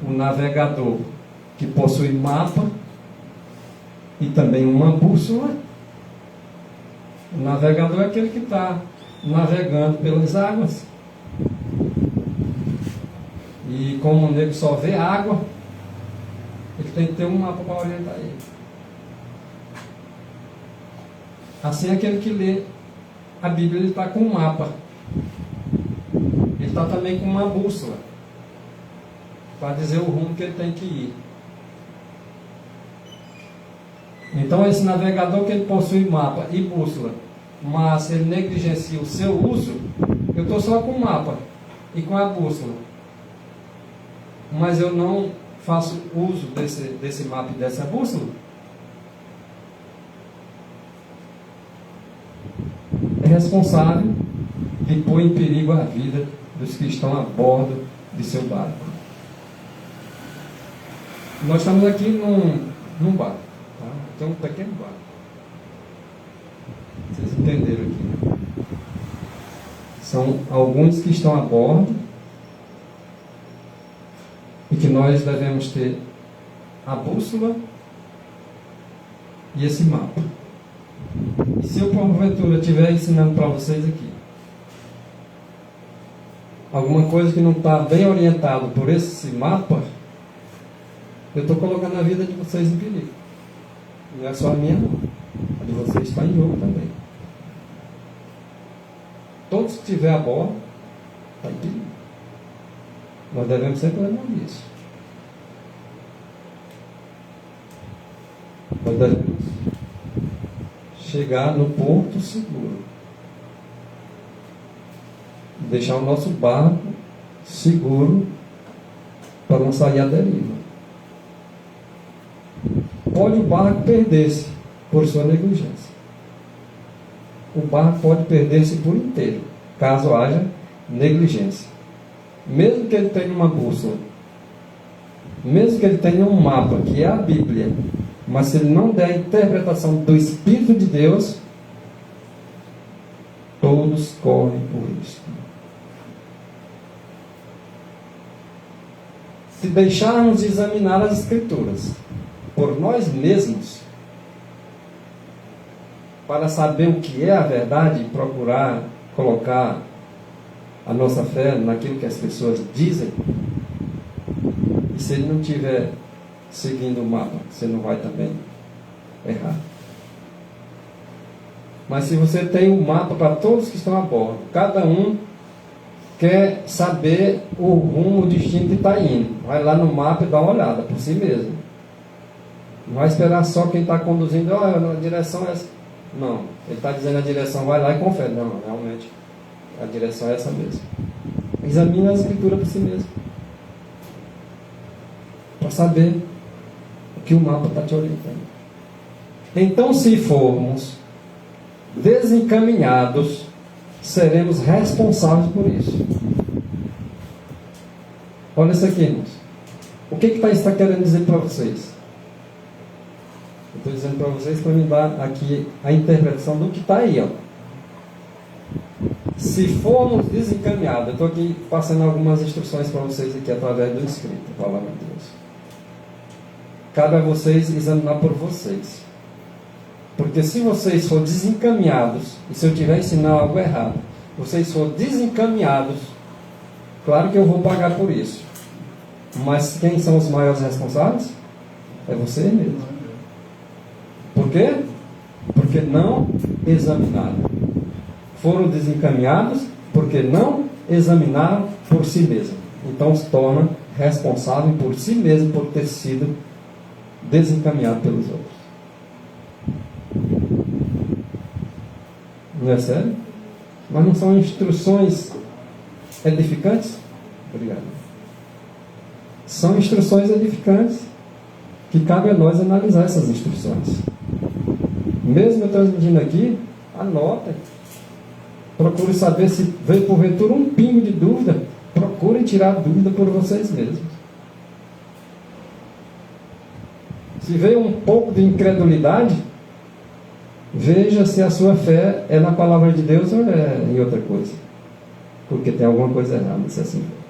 O navegador que possui mapa e também uma bússola. O navegador é aquele que está navegando pelas águas. E como o nego só vê água, ele tem que ter um mapa para orientar ele. Assim, aquele que lê a Bíblia, ele está com um mapa. Ele está também com uma bússola para dizer o rumo que ele tem que ir. Então, esse navegador que ele possui mapa e bússola, mas ele negligencia o seu uso, eu estou só com o mapa e com a bússola, mas eu não faço uso desse mapa e dessa bússola, é responsável de pôr em perigo a vida dos que estão a bordo de seu barco. Nós estamos aqui num barco, tá? Tem um pequeno barco. Vocês entenderam aqui, né? São alguns que estão a bordo e que nós devemos ter a bússola e esse mapa. E se eu porventura estiver ensinando para vocês aqui alguma coisa que não está bem orientado por esse mapa, eu estou colocando a vida de vocês em perigo. Não é só a minha, não. A de vocês está em jogo também. Todos que estiver a bordo, está em perigo. Nós devemos sempre lembrar disso. Nós devemos chegar no porto seguro. Deixar o nosso barco seguro para não sair à deriva. Pode o barco perder-se por sua negligência. O barco pode perder-se por inteiro, caso haja negligência. Mesmo que ele tenha uma bússola, mesmo que ele tenha um mapa, que é a Bíblia, mas se ele não der a interpretação do Espírito de Deus, todos correm o risco. Se deixarmos de examinar as Escrituras por nós mesmos, para saber o que é a verdade e procurar colocar a nossa fé naquilo que as pessoas dizem, e se ele não estiver seguindo o mapa, você não vai também errar. Mas se você tem um mapa para todos que estão a bordo, cada um quer saber o rumo, o destino que está indo, vai lá no mapa e dá uma olhada por si mesmo. Não vai esperar só quem está conduzindo, a direção é essa. Não, ele está dizendo a direção, vai lá e confere. Não, realmente a direção é essa mesmo. Examine a Escritura por si mesmo, para saber o que o mapa está te orientando. Então, se formos desencaminhados, seremos responsáveis por isso. Olha isso aqui, irmãos. O que está querendo dizer para vocês? Eu estou dizendo para vocês para me dar aqui a interpretação do que está aí, ó. Se formos desencaminhados, eu estou aqui passando algumas instruções para vocês aqui através do escrito, a palavra de Deus. Cabe a vocês examinar por vocês. Porque se vocês forem desencaminhados, e se eu estiver ensinando algo errado, vocês forem desencaminhados, claro que eu vou pagar por isso. Mas quem são os maiores responsáveis? É você mesmo. Por quê? Porque não examinaram. Foram desencaminhados porque não examinaram por si mesmo. Então se torna responsável por si mesmo por ter sido desencaminhado pelos outros. Não é sério? Mas não são instruções edificantes? Obrigado. São instruções edificantes que cabe a nós analisar essas instruções. Mesmo eu transmitindo aqui, anotem. Procure saber se veio porventura um pingo de dúvida. Procurem tirar a dúvida por vocês mesmos. Se veio um pouco de incredulidade, veja se a sua fé é na palavra de Deus ou é em outra coisa. Porque tem alguma coisa errada, se assim for.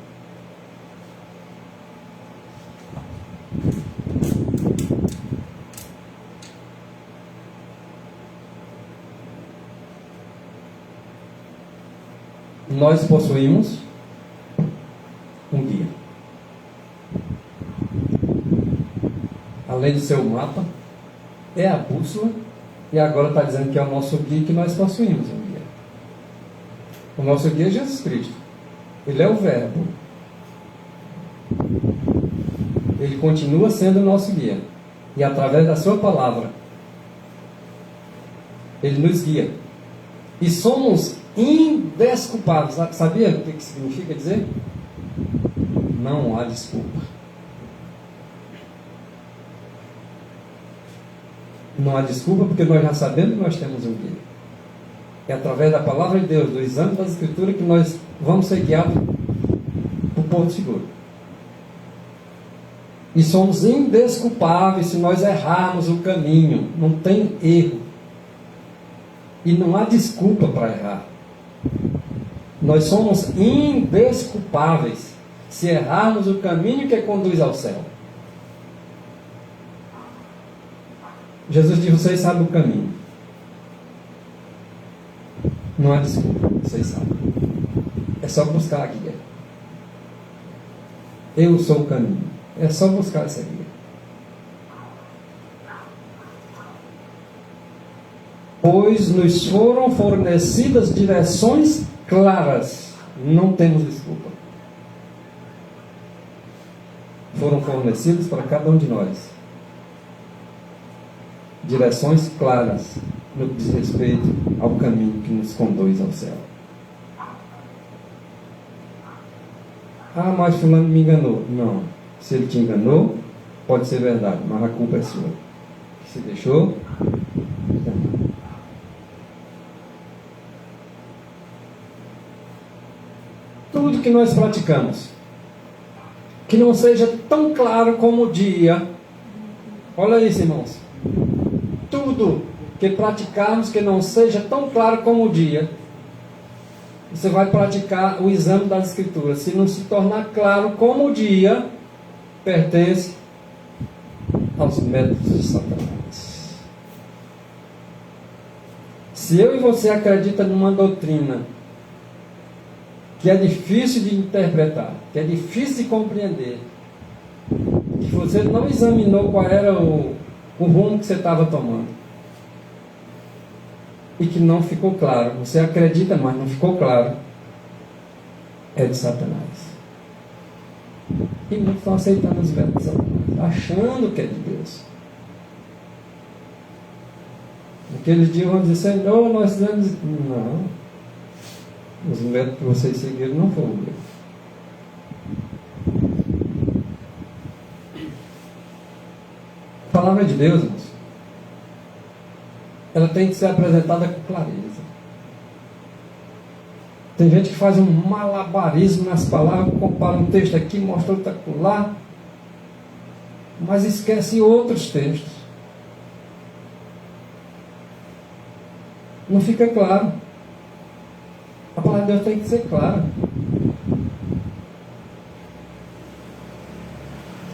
Nós possuímos um guia. Além do seu mapa, é a bússola, e agora está dizendo que é o nosso guia, que nós possuímos um guia. O nosso guia é Jesus Cristo. Ele é o Verbo. Ele continua sendo o nosso guia. E através da sua palavra, Ele nos guia. E somos indesculpáveis. Sabia o que significa dizer? Não há desculpa. Não há desculpa porque nós já sabemos que nós temos um guia. É através da palavra de Deus, do exame das Escrituras, que nós vamos ser guiados para o porto seguro. E somos indesculpáveis se nós errarmos o caminho. Não tem erro. E não há desculpa para errar. Nós somos indesculpáveis se errarmos o caminho que conduz ao céu. Jesus disse: vocês sabem o caminho. Não há desculpa, vocês sabem. É só buscar a guia. Eu sou o caminho. É só buscar essa guia. Pois nos foram fornecidas direções claras. Não temos desculpa. Foram fornecidas para cada um de nós direções claras no que diz respeito ao caminho que nos conduz ao céu. Ah, mas fulano me enganou. Não. Se ele te enganou, pode ser verdade, mas a culpa é sua. Se deixou, então. Tudo que nós praticamos, que não seja tão claro como o dia. Olha isso, irmãos. Tudo que praticarmos que não seja tão claro como o dia, você vai praticar o exame das Escrituras. Se não se tornar claro como o dia, pertence aos métodos de Satanás. Se eu e você acredita numa doutrina que é difícil de interpretar, que é difícil de compreender, que você não examinou qual era o rumo que você estava tomando, e que não ficou claro, você acredita, mas não ficou claro, é de Satanás. E muitos estão aceitando os métodos de Satanás, achando que é de Deus. Naqueles dias vão dizer: Senhor, nós fizemos. Não. Os métodos que vocês seguiram não foram Deus. A palavra de Deus, irmãos, ela tem que ser apresentada com clareza. Tem gente que faz um malabarismo nas palavras, compara um texto aqui, mostra outro lá, mas esquece outros textos. Não fica claro. A palavra de Deus tem que ser clara.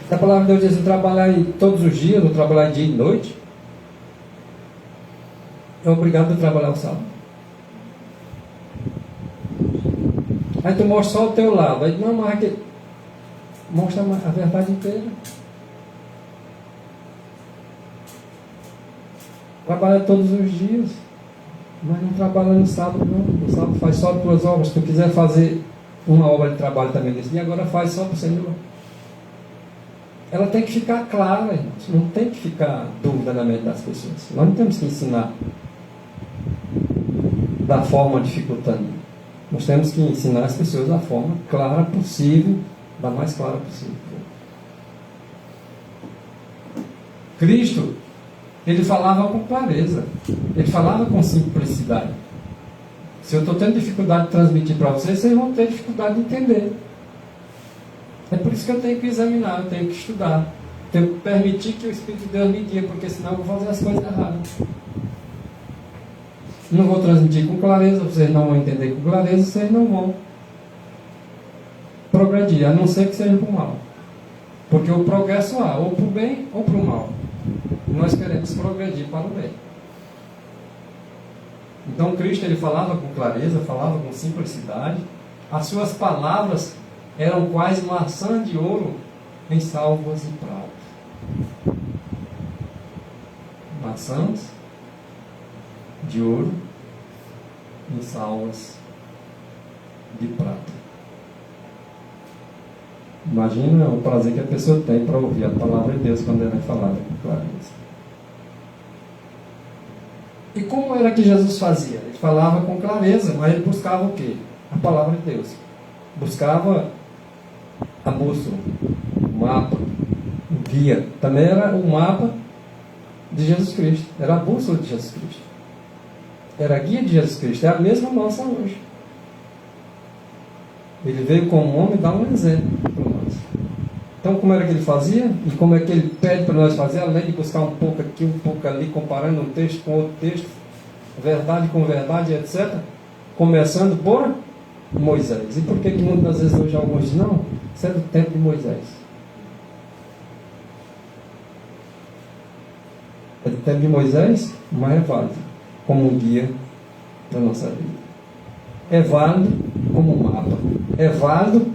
Se a palavra de Deus diz: eu trabalhar todos os dias, eu trabalhar dia e noite, é obrigado a trabalhar o sábado. Aí tu mostra só o teu lado. Aí não, mas aqui mostra a verdade inteira. Trabalha todos os dias, mas não trabalha no sábado não. No sábado faz só 2 obras. Se tu quiser fazer uma obra de trabalho também nesse dia, agora faz só para o Senhor. Ela tem que ficar clara, irmãos. Não tem que ficar dúvida na mente das pessoas. Nós não temos que ensinar da forma dificultando. Nós temos que ensinar as pessoas da forma clara possível, da mais clara possível. Cristo, ele falava com clareza, ele falava com simplicidade. Se eu estou tendo dificuldade de transmitir para vocês, vocês vão ter dificuldade de entender. É por isso que eu tenho que examinar, eu tenho que estudar, tenho que permitir que o Espírito de Deus me guie, porque senão eu vou fazer as coisas erradas. Não vou transmitir com clareza, vocês não vão entender com clareza, vocês não vão progredir, a não ser que seja para o mal. Porque o progresso há, ou para o bem ou para o mal. Nós queremos progredir para o bem. Então Cristo, ele falava com clareza, falava com simplicidade. As suas palavras eram quase maçã de ouro em salvas de prata. Maçãs de ouro em salvas de prata. Imagina o prazer que a pessoa tem para ouvir a palavra de Deus quando ela é falada com clareza. E como era que Jesus fazia? Ele falava com clareza, mas ele buscava o quê? A palavra de Deus. Buscava a bússola, o mapa, o guia. Também era o mapa de Jesus Cristo. Era a bússola de Jesus Cristo. Era a guia de Jesus Cristo. É a mesma nossa hoje. Ele veio como homem dar um exemplo para nós. Então, como era que ele fazia? E como é que ele pede para nós fazer? Além de buscar um pouco aqui, um pouco ali, comparando um texto com outro texto, verdade com verdade, etc. Começando por Moisés. E por que muitas vezes hoje alguns dizem, não, isso é do tempo de Moisés? É do tempo de Moisés, mas é válido como um guia da nossa vida. É válido como um mapa. É válido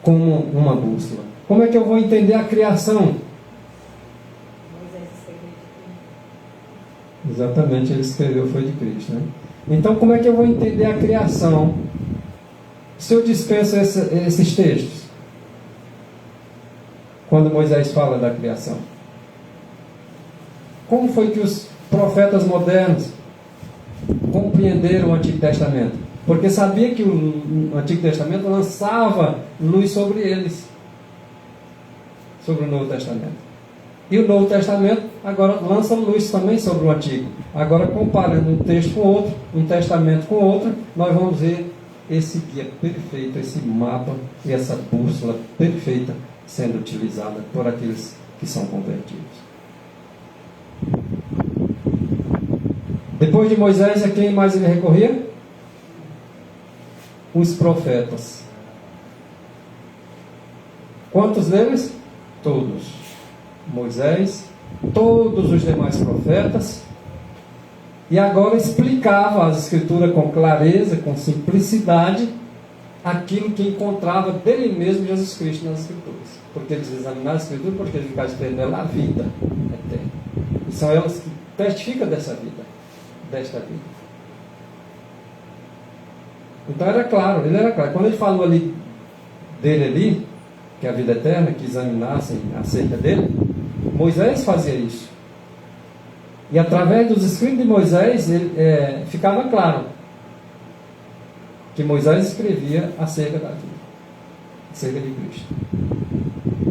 como uma bússola. Como é que eu vou entender a criação? Exatamente, ele escreveu, foi de Cristo, né? Então, como é que eu vou entender a criação se eu dispenso esses textos? Quando Moisés fala da criação. Como foi que os profetas modernos compreenderam o Antigo Testamento? Porque sabia que o Antigo Testamento lançava luz sobre eles, sobre o Novo Testamento. E o Novo Testamento agora lança luz também sobre o Antigo. Agora, comparando um texto com outro, um testamento com outro, nós vamos ver esse guia perfeito, esse mapa e essa bússola perfeita sendo utilizada por aqueles que são convertidos. Depois de Moisés, a quem mais ele recorria? Os profetas. Quantos deles? Todos. Moisés, todos os demais profetas. E agora explicava as Escrituras com clareza, com simplicidade, aquilo que encontrava dele mesmo Jesus Cristo nas Escrituras. Porque eles examinaram as Escrituras, porque eles ficaram esperando nela a vida eterna. E são elas que testificam dessa vida, desta vida. Então era claro, ele era claro. Quando ele falou ali dele ali, que é a vida eterna, que examinassem acerca dele, Moisés fazia isso. E através dos escritos de Moisés, ficava claro que Moisés escrevia acerca da vida, acerca de Cristo.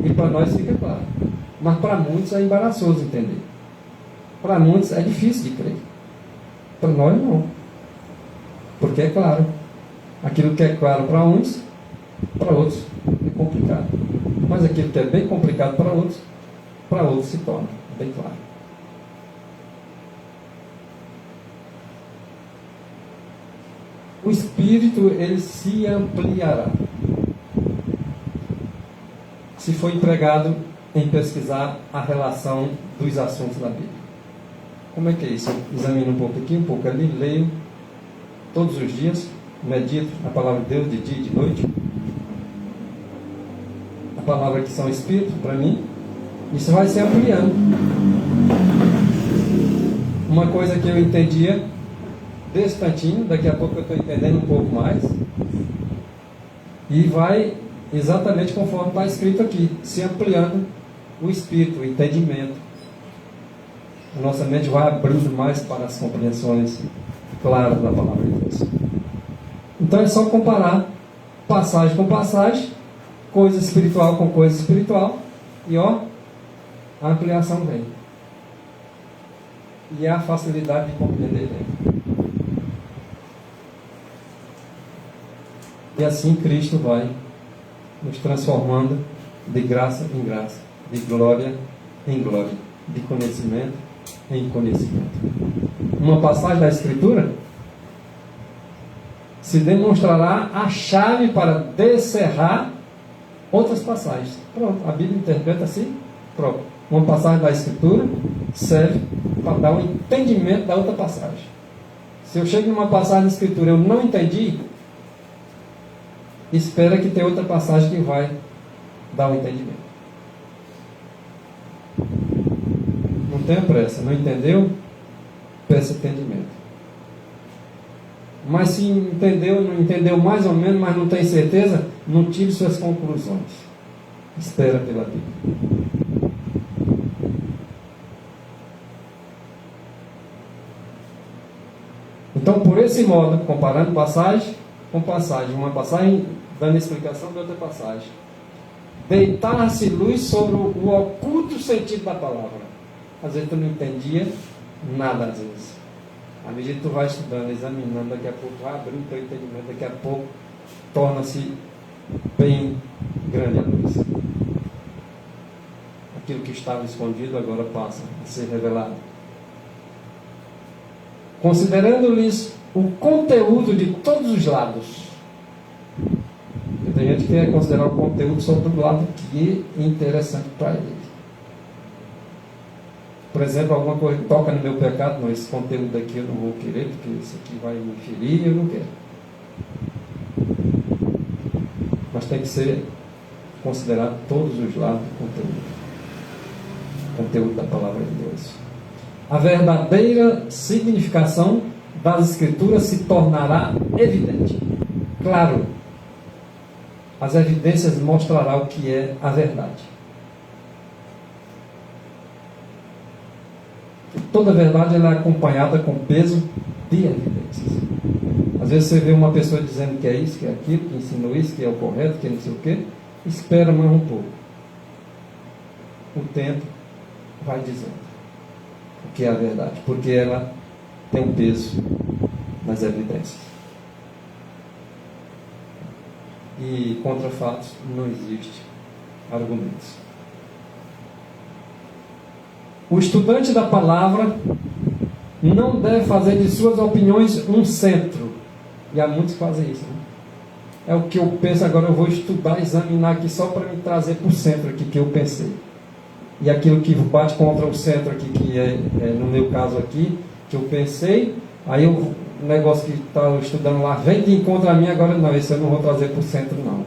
E para nós fica claro. Mas para muitos é embaraçoso entender. Para muitos é difícil de crer. Para nós não. Porque é claro. Aquilo que é claro para uns, para outros é complicado. Mas aquilo que é bem complicado para outros se torna bem claro. O Espírito Espírito, ele se ampliará. Se for empregado em pesquisar a relação dos assuntos da Bíblia. Como é que é isso? Eu examino um pouco aqui, um pouco ali, leio todos os dias, medito a palavra de Deus de dia e de noite. A palavra que são Espírito, para mim, isso vai se ampliando. Uma coisa que eu entendia desse tantinho, daqui a pouco eu estou entendendo um pouco mais. E vai exatamente conforme está escrito aqui, se ampliando o espírito, o entendimento. A nossa mente vai abrindo mais para as compreensões claras da palavra de Deus. Então é só comparar passagem com passagem, coisa espiritual com coisa espiritual, e ó, a ampliação vem. E a facilidade de compreender vem. E assim Cristo vai nos transformando de graça em graça, de glória em glória, de conhecimento em conhecimento. Uma passagem da Escritura se demonstrará a chave para descerrar outras passagens. Pronto, a Bíblia interpreta assim, pronto. Uma passagem da Escritura serve para dar um entendimento da outra passagem. Se eu chego numa passagem da Escritura e eu não entendi, espera que tem outra passagem que vai dar um entendimento. Não tenha pressa, não entendeu? Peça entendimento. Mas se entendeu, não entendeu mais ou menos, mas não tem certeza, não tire suas conclusões. Espera pela Bíblia. Então, por esse modo, comparando passagem com passagem, uma passagem dando explicação de outra passagem, deitar-se luz sobre o oculto sentido da palavra. Às vezes tu não entendia nada, às vezes. À medida que tu vai estudando, examinando, daqui a pouco vai abrir o teu entendimento, daqui a pouco torna-se bem grande a luz. Aquilo que estava escondido agora passa a ser revelado. Considerando-lhes o conteúdo de todos os lados. Tem gente que quer considerar o conteúdo só do lado que é interessante para ele. Por exemplo, alguma coisa que toca no meu pecado, não, esse conteúdo aqui eu não vou querer, porque isso aqui vai me ferir, eu não quero. Mas tem que ser considerado todos os lados do conteúdo. Conteúdo da palavra de Deus. A verdadeira significação das Escrituras se tornará evidente. Claro, as evidências mostrarão o que é a verdade. Toda verdade ela é acompanhada com peso de evidências. Às vezes você vê uma pessoa dizendo que é isso, que é aquilo, que ensinou isso, que é o correto, que é não sei o quê. Espera mais um pouco. O tempo vai dizendo o que é a verdade, porque ela tem um peso nas evidências. E contra fatos não existe argumentos. O estudante da palavra não deve fazer de suas opiniões um centro. E há muitos que fazem isso, né? É o que eu penso agora, eu vou estudar, examinar aqui só para me trazer para o centro aqui que eu pensei. E aquilo que bate contra o centro aqui, que é no meu caso aqui, que eu pensei, aí o negócio que está estudando lá vem de encontro a mim, agora não, esse eu não vou trazer para o centro não.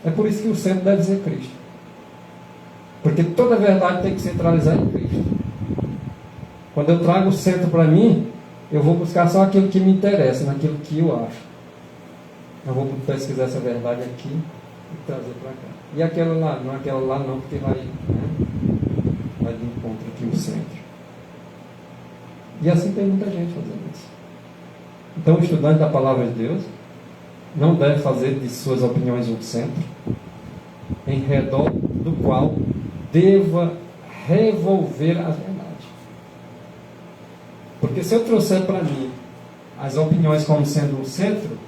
É por isso que o centro deve ser Cristo. Porque toda a verdade tem que centralizar em Cristo. Quando eu trago o centro para mim, eu vou buscar só aquilo que me interessa, naquilo que eu acho. Eu vou pesquisar essa verdade aqui e trazer para cá. E aquela lá não, porque vai de encontro aqui o centro. E assim tem muita gente fazendo isso. Então o estudante da palavra de Deus não deve fazer de suas opiniões um centro, em redor do qual deva revolver a verdade. Porque se eu trouxer para mim as opiniões como sendo um centro,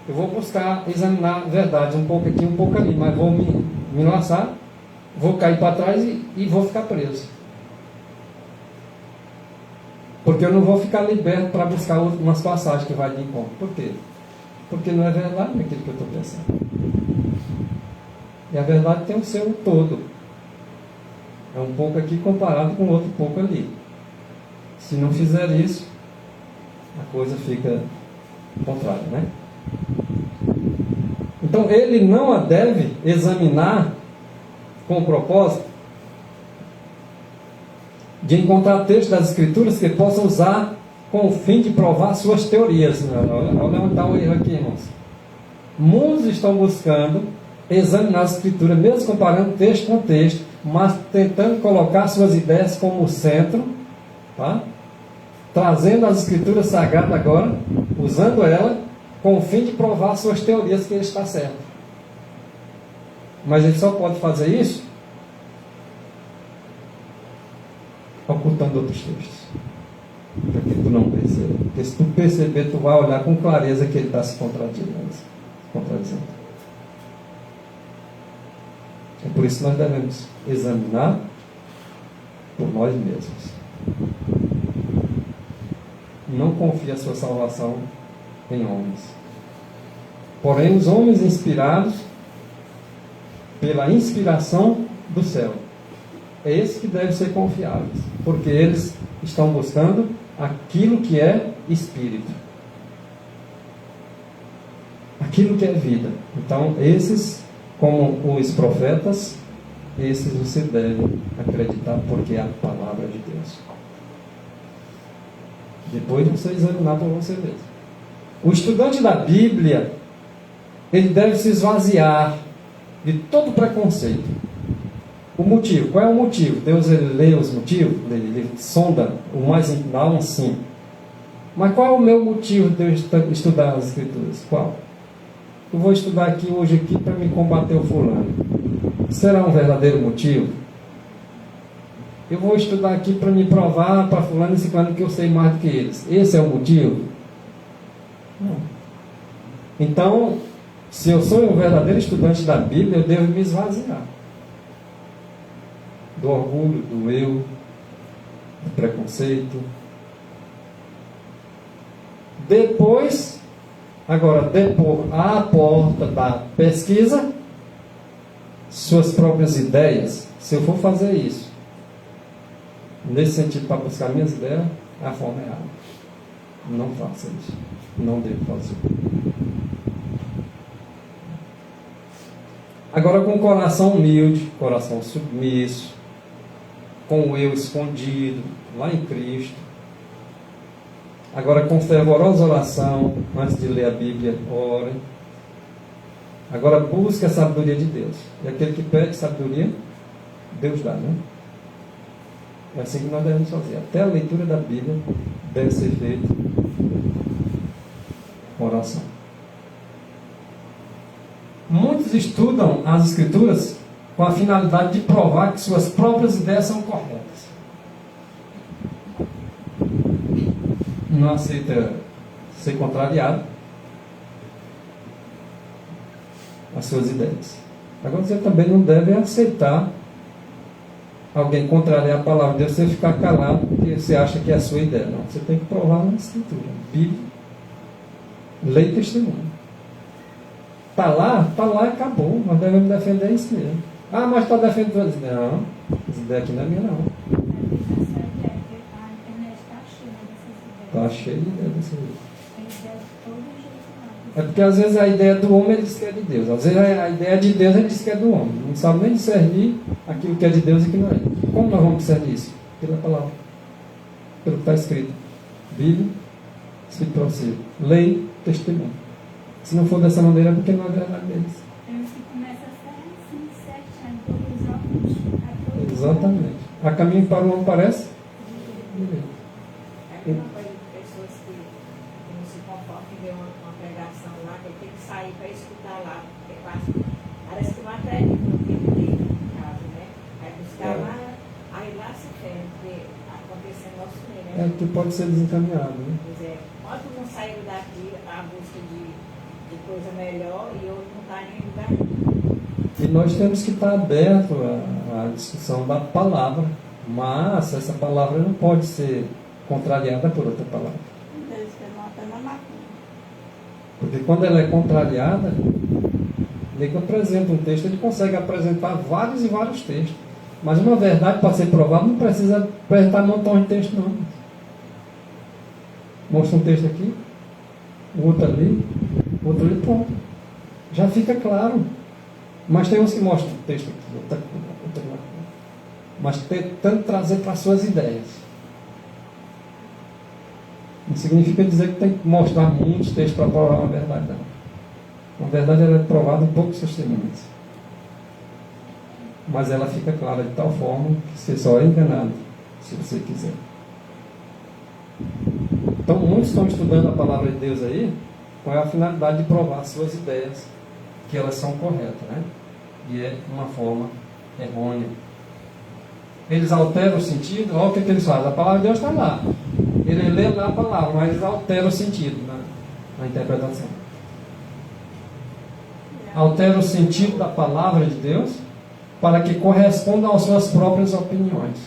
eu vou buscar examinar a verdade um pouco aqui, um pouco ali, mas vou me laçar, vou cair para trás e vou ficar preso. Porque eu não vou ficar liberto para buscar umas passagens que vai de encontro. Por quê? porque não é verdade aquilo que eu estou pensando. E a verdade tem o seu todo. É um pouco aqui comparado com outro pouco ali. Se não fizer isso, a coisa fica contrária, né? Então ele não a deve examinar com o propósito de encontrar textos das Escrituras que possa usar com o fim de provar suas teorias. Olha onde está o erro aqui, irmãos. Muitos estão buscando examinar as Escrituras, mesmo comparando texto com texto, mas tentando colocar suas ideias como centro, tá? Trazendo as Escrituras Sagradas agora, usando ela com o fim de provar suas teorias que ele está certo. Mas ele só pode fazer isso ocultando outros textos, para que tu não perceba. Porque se tu perceber, tu vai olhar com clareza que ele está se contradizendo. É por isso que nós devemos examinar por nós mesmos. Não confie a sua salvação em homens. Porém, os homens inspirados pela inspiração do céu, é esse que deve ser confiáveis, porque eles estão buscando aquilo que é espírito, aquilo que é vida. Então, esses, como os profetas, esses você deve acreditar, porque é a palavra de Deus. Depois você examinar por você mesmo. O estudante da Bíblia, ele deve se esvaziar de todo preconceito. O motivo, qual é o motivo? Deus, ele lê os motivos, ele sonda o mais íntimo, sim. Mas qual é o meu motivo de eu estudar as Escrituras? Qual? Eu vou estudar aqui hoje para me combater o fulano. Será um verdadeiro motivo? Eu vou estudar aqui para me provar para fulano e ciclano que eu sei mais do que eles. Esse é o motivo? Não. Então, se eu sou um verdadeiro estudante da Bíblia, eu devo me esvaziar do orgulho, do eu, do preconceito. Depois, agora, depor à porta da pesquisa suas próprias ideias. Se eu for fazer isso, nesse sentido, para buscar minhas ideias, a forma é errada. Não faça isso. Não devo fazer. Agora, com o coração humilde, coração submisso, com o eu escondido lá em Cristo. Agora, com fervorosa oração, antes de ler a Bíblia, ore. Agora, busque a sabedoria de Deus. E aquele que pede sabedoria, Deus dá, né? É assim que nós devemos fazer. Até a leitura da Bíblia deve ser feita com oração. Muitos estudam as Escrituras com a finalidade de provar que suas próprias ideias são corretas. Não aceita ser contrariado às suas ideias. Agora você também não deve aceitar alguém contrariar a palavra de Deus, você ficar calado porque você acha que é a sua ideia. Não, você tem que provar na Escritura. Bíblia, lei e testemunho. Está lá e acabou. Nós devemos defender isso mesmo. Ah, mas está defendendo. Não, essa ideia aqui não é minha, não. Está cheia de ideias dessa ideia. É porque às vezes a ideia do homem ele diz que é de Deus. Às vezes a ideia de Deus ele diz que é do homem. Não sabe nem discernir aquilo que é de Deus e que não é. Como nós vamos discernir isso? Pela palavra. Pelo que está escrito. Bíblia, se possível. Lei, testemunho. Se não for dessa maneira, é porque não é verdade deles. Exatamente. A caminho para o homem parece? É a mesma coisa de pessoas que não se conformam em ver uma pregação lá, que ele tem que sair para escutar lá, porque parece que não acredita no que ele tem, no caso, né? Aí buscar lá, aí lá se ferra, porque acontece no nosso meio, né? É que pode ser desencaminhado, né? Pois é, quando não saiu daqui à busca de coisa melhor e outro não está nem em lugar nenhum. E nós temos que estar abertos à discussão da palavra, mas essa palavra não pode ser contrariada por outra palavra. Porque quando ela é contrariada, ele que apresenta um texto, ele consegue apresentar vários e vários textos. Mas uma verdade, para ser provada, não precisa apresentar um montão de texto, não. Mostra um texto aqui, o outro ali, pronto. Já fica claro. Mas tem uns que mostram o texto aqui, outra lá. Mas tentando trazer para as suas ideias. Não significa dizer que tem que mostrar muitos textos para provar uma verdade, não. Uma verdade ela é provada em poucos testemunhos. Mas ela fica clara de tal forma que você só é enganado, se você quiser. Então, muitos estão estudando a palavra de Deus aí com a finalidade de provar suas ideias, que elas são corretas, né? E é de uma forma errônea. Eles alteram o sentido, olha o que eles fazem. A palavra de Deus está lá. Ele lê lá a palavra, mas eles alteram o sentido na interpretação. Altera o sentido da palavra de Deus para que corresponda às suas próprias opiniões.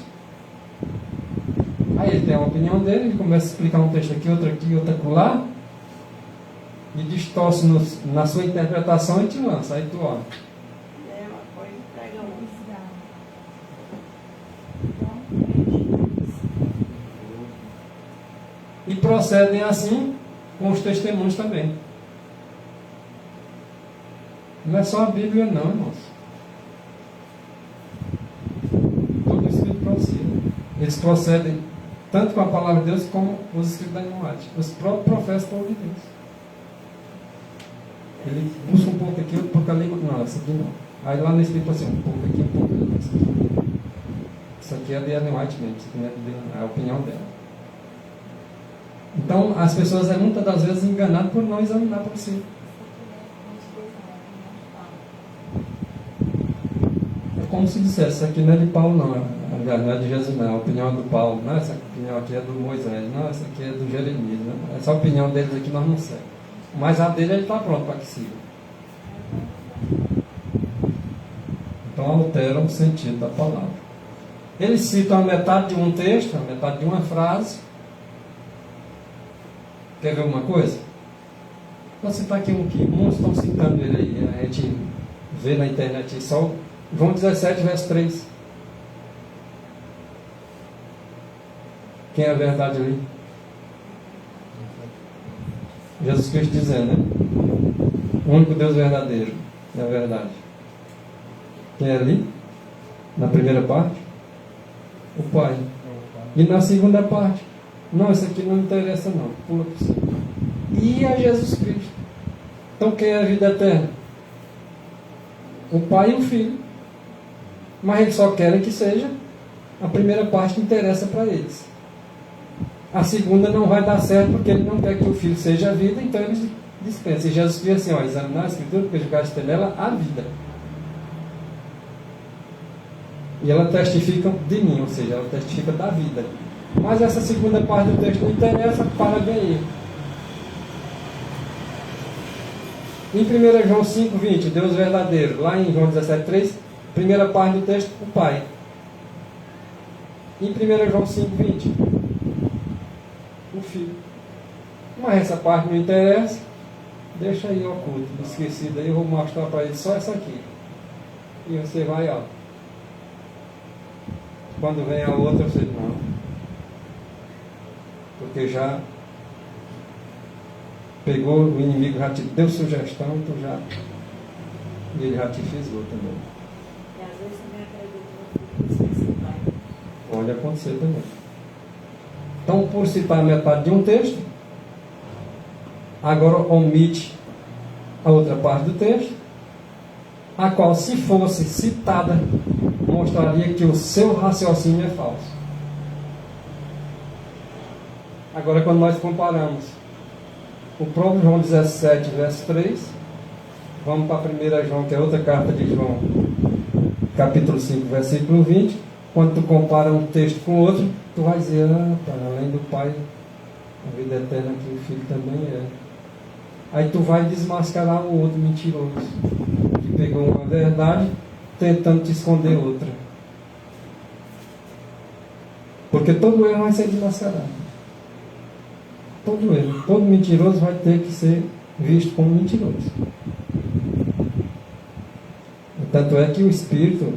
Aí ele tem a opinião dele, ele começa a explicar um texto aqui, outro acolá, e distorce na sua interpretação e te lança. Aí tu olha. É uma coisa que pega E procedem assim com os testemunhos também. Não é só a Bíblia não, irmãos. Todo Espírito procede. Eles procedem tanto com a palavra de Deus como os escritos da Ellen White. Os próprios profetas estão de Deus. Ele busca um pouco aqui, outro pouco ali. Não, essa aqui não. Aí lá no Espírito assim, um pouco aqui, um pouco ali. Isso aqui é de Ellen White mesmo. Isso aqui não é dele, é a opinião dela. Então, as pessoas muitas das vezes enganadas por não examinar por si. É como se dissesse, isso aqui não é de Paulo não. Aliás, não é de Jesus não, é a opinião do Paulo. Não, essa opinião aqui é do Moisés. Não, essa aqui é do Jeremias. Não? Essa opinião deles aqui nós não seguimos. Mas a dele ele está pronto para que siga. Então alteram o sentido da palavra. Eles citam a metade de um texto, a metade de uma frase. Quer ver uma coisa? Vou citar aqui um que muitos estão citando ele aí. A gente vê na internet só João 17, verso 3. Quem é a verdade ali? Jesus Cristo dizendo, né? O único Deus verdadeiro é a verdade. Quem é ali? Na primeira parte? O Pai. E na segunda parte? Não, isso aqui não interessa não. Pula por cima. E a Jesus Cristo. Então quem é a vida eterna? O Pai e o Filho. Mas eles só querem que seja a primeira parte que interessa para eles. A segunda não vai dar certo porque ele não quer que o Filho seja a vida, então eles dispensam. E Jesus diz assim, ó, examinar a Escritura porque julgaste nela a vida. E ela testifica de mim, ou seja, ela testifica da vida. Mas essa segunda parte do texto não interessa, para bem aí. Em 1 João 5,20, Deus verdadeiro. Lá em João 17,3, primeira parte do texto, o Pai. Em 1 João 5,20, o Filho. Mas essa parte não interessa. Deixa aí oculto, esquecido aí, eu vou mostrar para ele só essa aqui. E você vai, ó. Quando vem a outra, você não. Porque já pegou, o inimigo já te deu sugestão, tu já. E ele já te fisgou também. E às vezes também acredito no Pode acontecer também. Então, por citar metade de um texto, agora omite a outra parte do texto, a qual, se fosse citada, mostraria que o seu raciocínio é falso. Agora, quando nós comparamos o próprio João 17, verso 3, vamos para a 1 João, que é outra carta de João, capítulo 5, versículo 20. Quando tu compara um texto com outro, tu vai dizer, além do Pai, a vida eterna que o Filho também é. Aí tu vai desmascarar o outro mentiroso, que pegou uma verdade, tentando te esconder outra. Porque todo erro vai ser desmascarado. Todo erro, todo mentiroso vai ter que ser visto como mentiroso. Tanto é que o Espírito,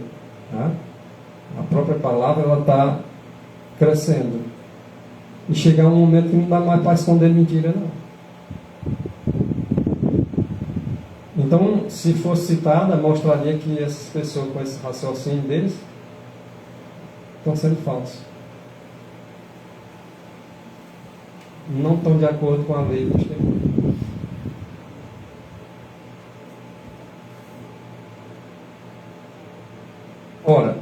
né, a própria palavra, ela está crescendo. E chegar um momento que não dá mais para esconder mentira, não. Então, se fosse citada, mostraria que essas pessoas, com esse raciocínio deles, estão sendo falsos. Não estão de acordo com a lei do testemunho. Ora,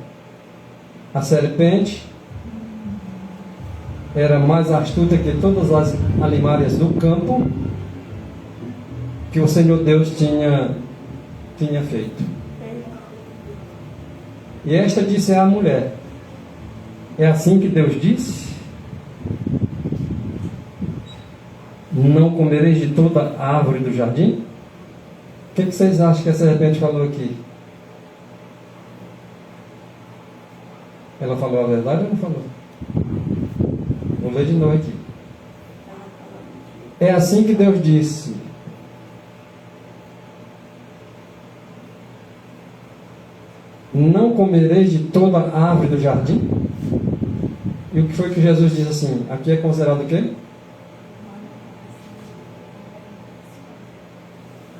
a serpente era mais astuta que todas as alimárias do campo que o Senhor Deus tinha feito. E esta disse à mulher: é assim que Deus disse? Não comereis de toda a árvore do jardim? O que vocês acham que a serpente falou aqui? Ela falou a verdade ou não falou? Vou ler de novo aqui. É assim que Deus disse: não comereis de toda a árvore do jardim? E o que foi que Jesus disse assim? Aqui é considerado o quê?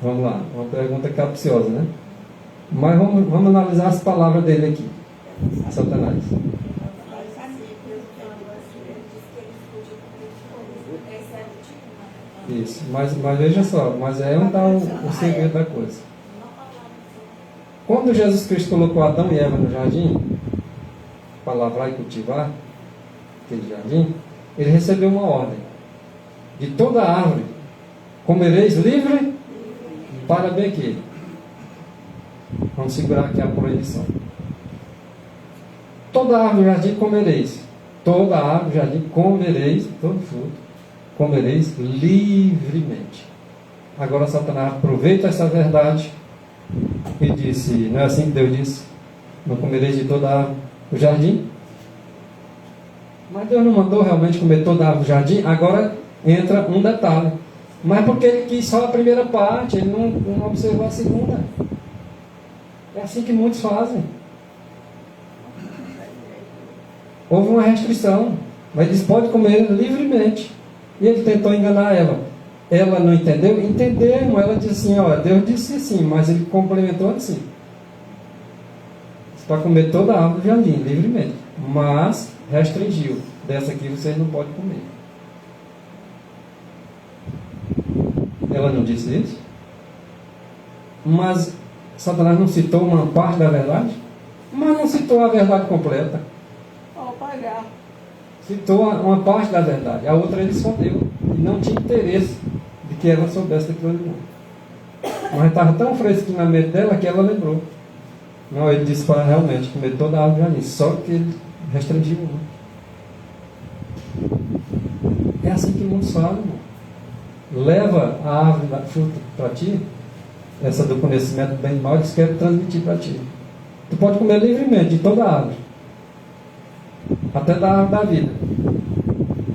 Vamos lá, uma pergunta capciosa, né? Mas vamos analisar as palavras dele aqui. Satanás. Isso, mas veja só, mas é onde está o segredo da coisa. Quando Jesus Cristo colocou Adão e Eva no jardim, para lavrar e cultivar aquele jardim, ele recebeu uma ordem: de toda árvore comereis livre para bem que. Vamos segurar aqui a proibição. Toda árvore do jardim comereis. Toda árvore do jardim comereis, todo fruto, comereis livremente. Agora Satanás aproveita essa verdade e disse: não é assim que Deus disse? Não comereis de toda a árvore do jardim? Mas Deus não mandou realmente comer toda a árvore do jardim. Agora entra um detalhe. Mas porque ele quis só a primeira parte, ele não observou a segunda. É assim que muitos fazem. Houve uma restrição, mas disse: pode comer livremente. E ele tentou enganar ela. Ela não entendeu? Entendeu. Ela disse assim: olha, Deus disse sim, mas ele complementou assim: você pode comer toda a árvore do jardim, livremente. Mas restringiu: dessa aqui vocês não podem comer. Ela não disse isso? Mas Satanás não citou uma parte da verdade? Mas não citou a verdade completa. Citou uma parte da verdade, a outra ele escondeu. E não tinha interesse de que ela soubesse daquilo ali. Mas estava tão fresquinho na mente dela que ela lembrou. Não, ele disse para realmente comer toda a árvore ali, só que ele restringiu uma. É assim que muitos falam, irmão. Leva a árvore da fruta para ti, essa do conhecimento do bem e mal, eles querem transmitir para ti. Tu pode comer livremente de toda a árvore, até da árvore da vida,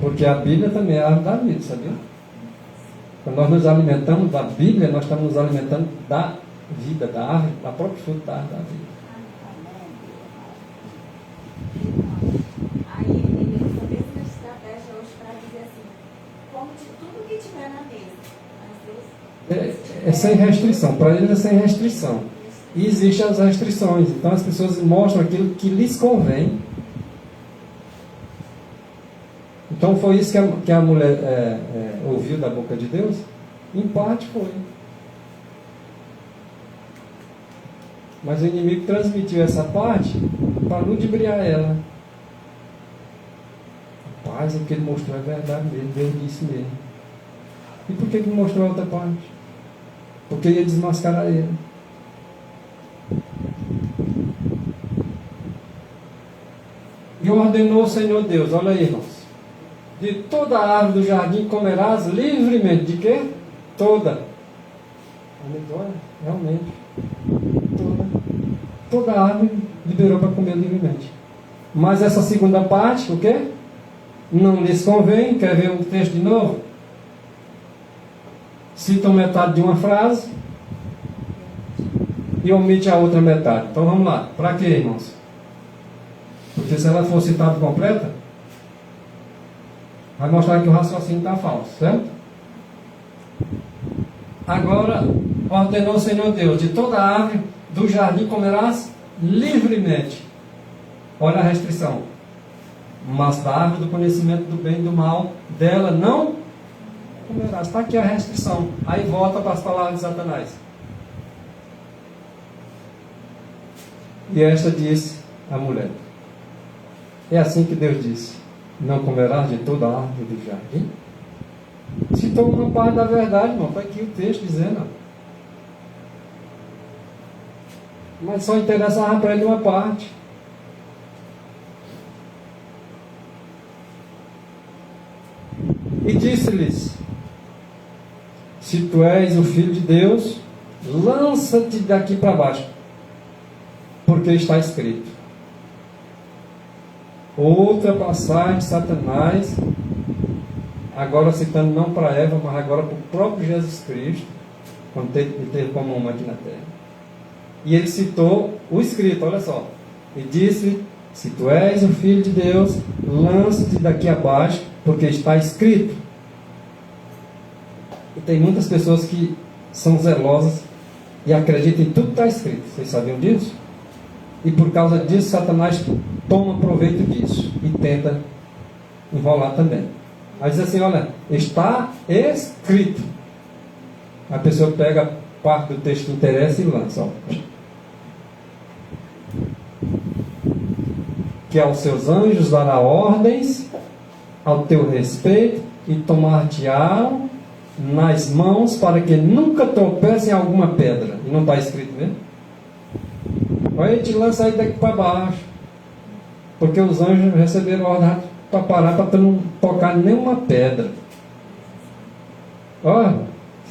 porque a Bíblia também é a árvore da vida, sabia? Quando nós nos alimentamos da Bíblia, nós estamos nos alimentando da vida, da árvore, da própria fruta da árvore da vida. Aí ele usa a mesma estratégia hoje para dizer assim: como de tudo que tiver na mesa. É sem restrição, para eles é sem restrição. E existem as restrições, então as pessoas mostram aquilo que lhes convém. Então foi isso que a mulher ouviu da boca de Deus? Em parte foi. Mas o inimigo transmitiu essa parte para ludibriar ela. Rapaz, o que ele mostrou é verdade mesmo, Deus disse mesmo. E por que ele mostrou a outra parte? Porque ia desmascarar ele. E ordenou o Senhor Deus, olha aí, irmãos: de toda a árvore do jardim comerás livremente. De quê? Toda. Olha, realmente. Toda a árvore liberou para comer livremente. Mas essa segunda parte, o quê? Não lhes convém. Quer ver o texto de novo? citam metade de uma frase e omite a outra metade. Então vamos lá. Para quê, irmãos? Porque se ela for citada completa, vai mostrar que o raciocínio está falso, certo? Agora, ordenou o Senhor Deus: de toda árvore do jardim comerás livremente. Olha a restrição. Mas da árvore do conhecimento do bem e do mal, dela não comerás. Está aqui a restrição. Aí volta para as palavras de Satanás. E esta disse a mulher: é assim que Deus disse: não comerás de toda a árvore do jardim? Citou uma parte da verdade, irmão. Está aqui o texto dizendo. Mas só interessava para ele uma parte. E disse-lhes: se tu és o Filho de Deus, lança-te daqui para baixo, porque está escrito. Outra passagem de Satanás, agora citando não para Eva, mas agora para o próprio Jesus Cristo, quando teve como uma aqui na terra. E ele citou o escrito, olha só. E disse: se tu és o Filho de Deus, lança-te daqui abaixo, porque está escrito. E tem muitas pessoas que são zelosas e acreditam em tudo que está escrito. Vocês sabiam disso? E por causa disso, Satanás toma proveito disso e tenta enrolar também. Aí diz assim: olha, está escrito. A pessoa pega parte do texto que interessa e lança. Ó. Que aos seus anjos dará ordens ao teu respeito e tomar-te-ão nas mãos para que nunca tropece em alguma pedra. E não está escrito mesmo? Aí ele te lança aí daqui para baixo, porque os anjos receberam ordem para parar, para tu não tocar nenhuma pedra. Olha,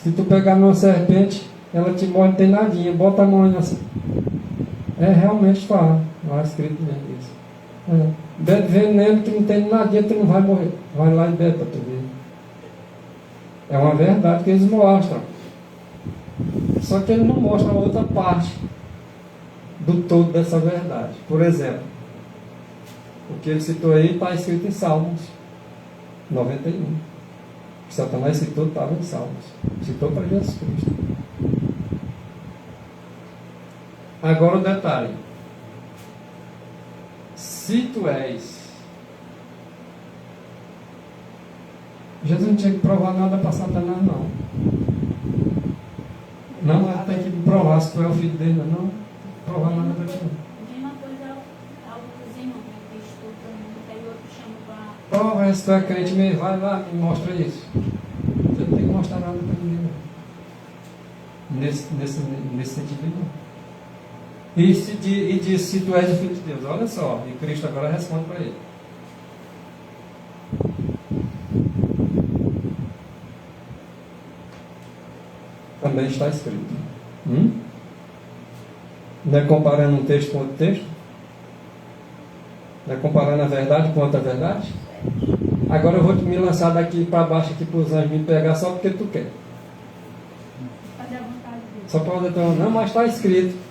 se tu pegar numa serpente, ela te morde, não tem nadinha, bota a mão assim. Realmente está lá escrito mesmo isso. Bebe veneno que não tem nadinha, tu não vai morrer. Vai lá e bebe para tu ver. É uma verdade que eles mostram. Só que ele não mostra a outra parte do todo dessa verdade. Por exemplo, o que ele citou aí está escrito em Salmos 91. O que Satanás citou estava em Salmos. Citou para Jesus Cristo. Agora o detalhe. Se tu és... Jesus não tinha que provar nada para Satanás, não. Não, ele tem que provar se tu é o filho dele, não. Provar nada para ti. A mesma coisa alguns irmãos que estudam, tem outro que chama para... Prova se tu é crente mesmo, vai lá, me mostra isso. Você não tem que mostrar nada para ninguém, não. Nesse sentido, não. E diz: se tu és o Filho de Deus. Olha só, e Cristo agora responde para ele. Também está escrito. Não é comparando um texto com outro texto? Não é comparando a verdade com outra verdade? Agora eu vou me lançar daqui para baixo aqui para os anjos me pegar só porque tu quer. Fazer a vontade dele. Só para dizer: não, mas está escrito.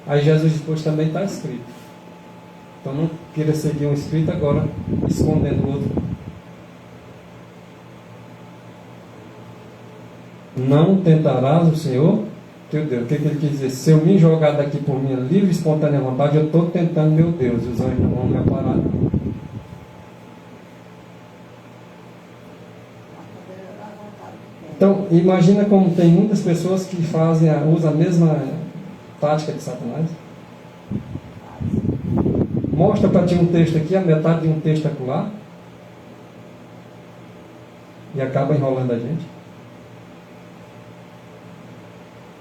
Aí Jesus depois também está escrito. Então não queira seguir um escrito agora, escondendo o outro. Não tentarás o Senhor teu Deus. O que ele quis dizer? Se eu me jogar daqui por minha livre e espontânea vontade, eu estou tentando meu Deus. Os anjos não vão me aparar. Então, imagina como tem muitas pessoas que usam a mesma tática de Satanás. Mostra para ti um texto aqui, a metade de um texto acolá, e acaba enrolando a gente.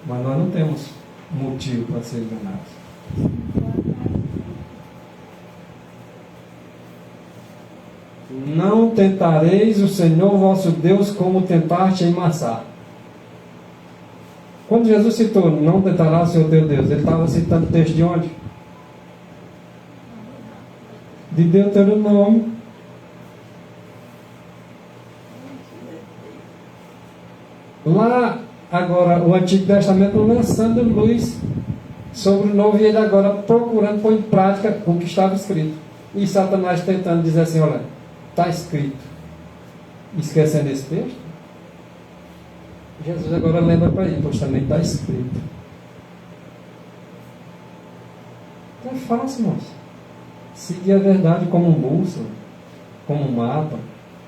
Mas nós não temos motivo para ser enganados. Não tentareis o Senhor vosso Deus como tentaste em Massá. Quando Jesus citou: não tentarás o Senhor teu Deus, ele estava citando o texto de onde? De Lá, agora, o Antigo Testamento lançando luz sobre o Novo, e ele agora procurando pôr em prática o que estava escrito. E Satanás tentando dizer assim, olha, está escrito. Esquecendo esse texto, Jesus agora lembra para ele, pois também está escrito. Então é fácil, irmãos. Seguir a verdade como um bússola, como um mapa,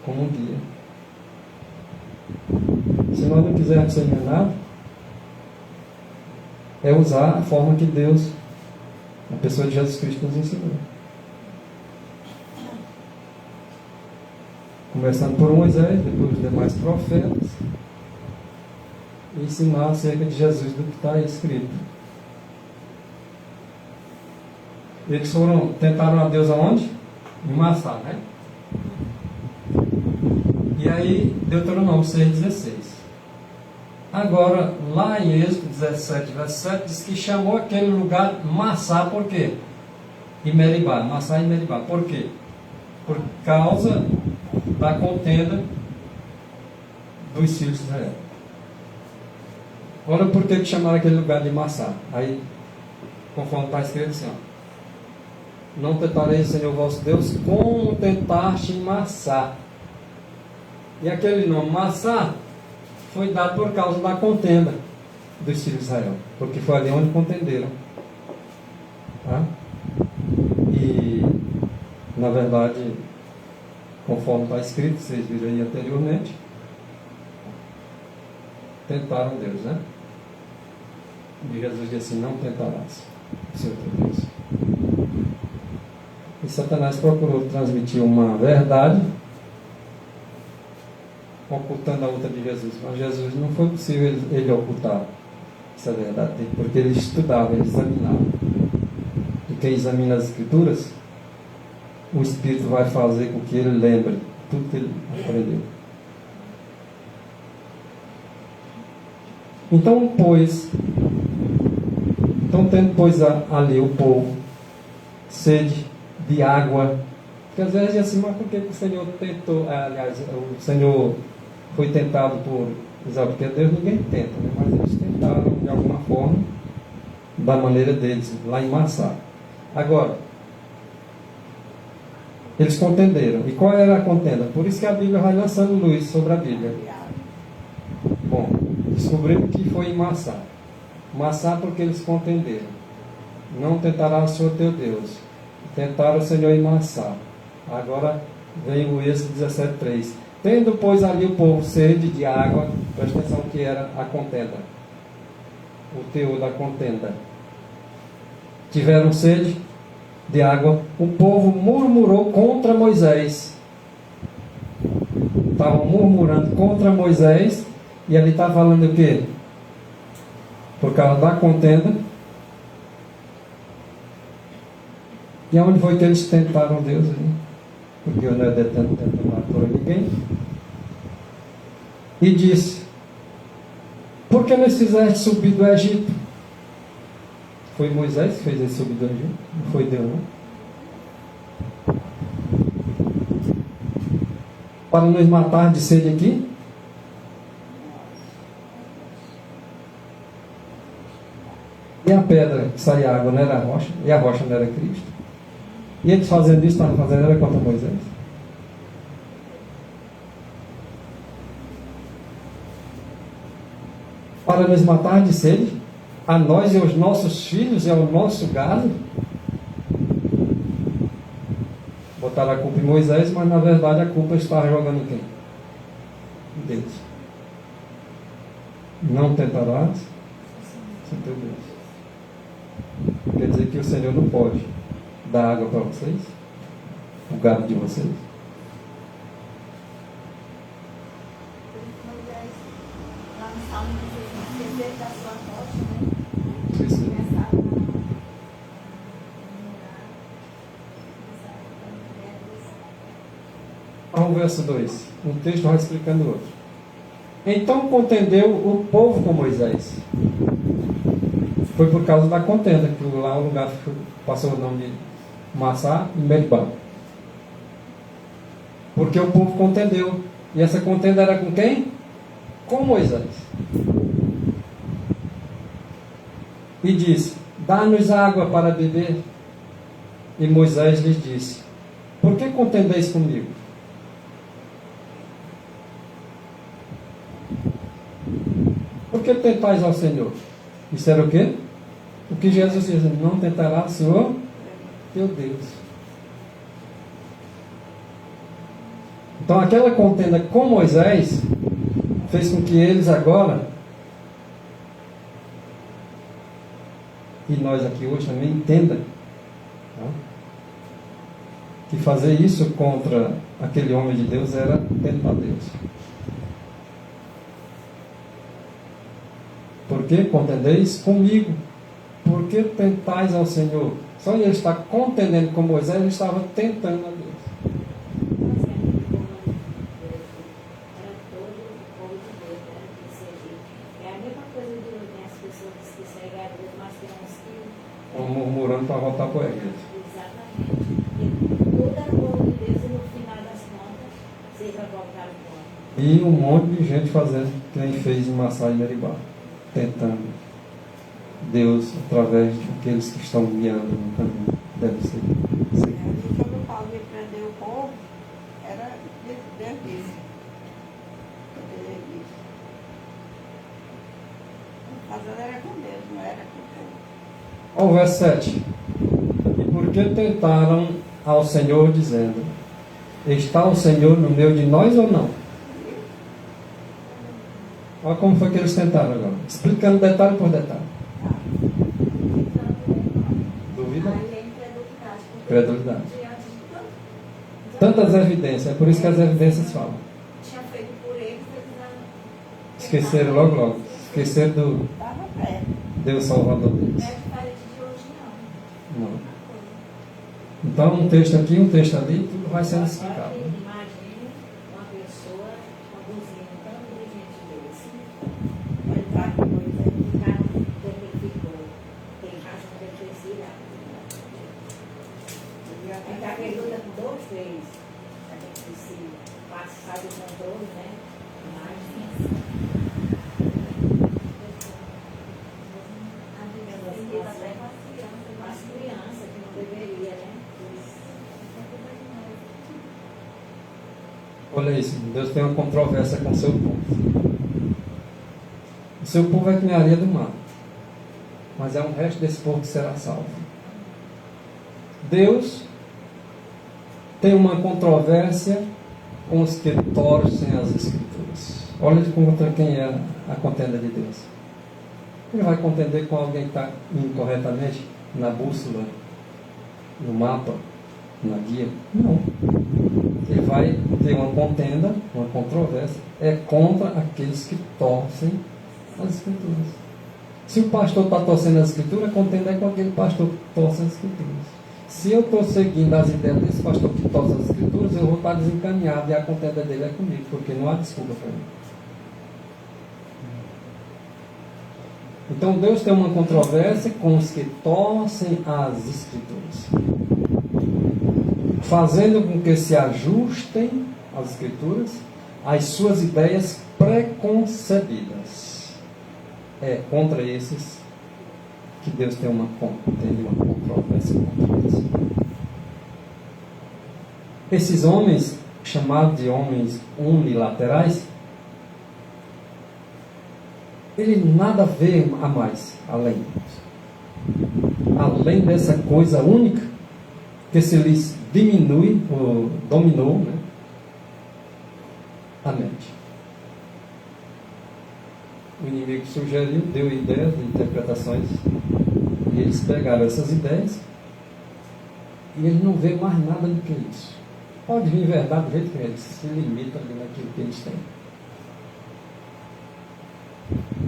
como um guia. Se nós não quisermos ser enganados, é usar a forma que Deus, a pessoa de Jesus Cristo, nos ensinou. Começando por Moisés, depois os demais profetas, e ensinar acerca de Jesus do que está escrito. Eles tentaram a Deus aonde? Em Massá, né? E aí, Deuteronômio 6,16. Agora, lá em Êxodo 17, verso 7, diz que chamou aquele lugar Massá, por quê? E Meribá, Massá e Meribá. Por quê? Por causa da contenda dos filhos de Israel. Olha por que chamaram aquele lugar de Massá. Aí, conforme está escrito assim, ó. Não tentareis o Senhor vosso Deus como tentaste em Massá. E aquele nome Massá foi dado por causa da contenda dos filhos de Israel, porque foi ali onde contenderam. Tá? E, na verdade, conforme está escrito, vocês viram aí anteriormente, tentaram Deus, né? E Jesus disse assim, não tentarás o Senhor teu Deus. E Satanás procurou transmitir uma verdade, ocultando a outra de Jesus. Mas Jesus, não foi possível ele ocultar essa verdade dele, porque ele estudava, ele examinava. E quem examina as Escrituras, o Espírito vai fazer com que ele lembre tudo que ele aprendeu. Então, tendo, pois, ali o povo sede de água, porque às vezes assim, mas por que o Senhor tentou, aliás, o Senhor foi tentado por Israel? Porque Deus ninguém tenta, né? Mas eles tentaram de alguma forma, da maneira deles, lá em Massá. Agora, eles contenderam. E qual era a contenda? Por isso que a Bíblia vai lançando luz sobre a Bíblia. Bom, descobrimos que foi em Massá. Massá porque eles contenderam. Não tentará o Senhor teu Deus. Tentaram o Senhor em Massá. Agora vem o Êxodo 17:3. Tendo, pois, ali o povo sede de água, presta atenção que era a contenda. O teor da contenda. Tiveram sede de água. O povo murmurou contra Moisés. Estavam murmurando contra Moisés. E ali está falando o quê? Por causa da contenda. E aonde foi que eles tentaram Deus? Porque eu não é detento tentar por ninguém. E disse: por que nos fizeste subir do Egito? Foi Moisés que fez ele subir do Egito? Não foi Deus, não? Para nos matar de sede aqui? E a pedra que saía água não era a rocha? E a rocha não era Cristo? E eles fazendo isso, estavam fazendo era contra Moisés. Para nos matar de sede, a nós e aos nossos filhos e ao nosso gado. Botaram a culpa em Moisés, mas na verdade a culpa estava jogando em quem? Em Deus. Não tentarás sem teu Deus. Quer dizer que o Senhor não pode dar água para vocês, o gado de vocês. Moisés, lá no Salmo 16, desejo da sua rocha, né? Isso. Começava a Ao verso 2, um texto vai explicando o outro. Então contendeu o povo com Moisés. Foi por causa da contenda que lá o lugar passou o nome de Massá e Meribá. Porque o povo contendeu. E essa contenda era com quem? com Moisés. E disse: dá-nos água para beber. E Moisés lhes disse: por que contendeis comigo? Por que tentais ao Senhor? Isso era o quê? O que Jesus disse: não tentará o Senhor teu Deus. Então aquela contenda com Moisés fez com que eles agora, e nós aqui hoje também entendam, tá? Que fazer isso contra aquele homem de Deus era tentar Deus. Por que contendeis comigo? Por que tentais ao Senhor? Só ele está contendendo com Moisés, ele estava tentando a Deus. Murmurando para voltar para a igreja. Exatamente. Tudo era o povo de Deus e no final das contas, vocês já voltaram com E um monte de gente fazendo, que nem fez em Massá e Meribá, tentando Deus através daqueles que estão guiando no caminho. Deve ser. E quando Paulo veio prender o povo, era Deus disse. Fazendo era com Deus, não era com o povo. Ao verso 7. E por que tentaram ao Senhor, dizendo: está o Senhor no meio de nós ou não? Olha como foi que eles tentaram agora. Explicando detalhe por detalhe. Dúvida? Credulidade. Tantas evidências. É por isso que as evidências falam. tinha feito por eles, eles não. Esqueceram logo. Esqueceram do Estava perto. Deus Salvador deles. Não é diferente de hoje, não. Não. Então, um texto aqui, um texto ali, tudo vai sendo explicado. Imagine uma pessoa conduzindo um tanto de gente desse, entrar com Moisés e ficar como ele ficou. Tem razão de ter sido lá. É que a pergunta com 2, 3, a gente se passar do controle, né? As crianças que não deveria, né? Olha isso, Deus tem uma controvérsia com o seu povo. O seu povo é que nem a areia do mar, mas é um resto desse povo que será salvo. Deus tem uma controvérsia com os que torcem as Escrituras. Olha contra quem é a contenda de Deus. Ele vai contender com alguém que está incorretamente na bússola, no mapa, na guia? Não. Ele vai ter uma contenda, uma controvérsia, é contra aqueles que torcem as Escrituras. Se o pastor está torcendo as Escrituras, a contenda é com aquele pastor que torce as Escrituras. Se eu estou seguindo as ideias desse pastor que torce as Escrituras, eu vou estar desencaminhado e a contenda dele é comigo, porque não há desculpa para mim. Então Deus tem uma controvérsia com os que torcem as Escrituras, fazendo com que se ajustem às Escrituras às suas ideias preconcebidas. É contra esses que Deus tem uma controvérsia contra eles. Esses homens, chamados de homens unilaterais, ele nada vê a mais, além dessa coisa única, que se lhes diminui, ou dominou, né, a mente. O inimigo sugeriu, deu ideias de interpretações, e eles pegaram essas ideias, e ele não vê mais nada do que isso. Pode vir verdade do jeito que eles se limitam ali naquilo que eles têm.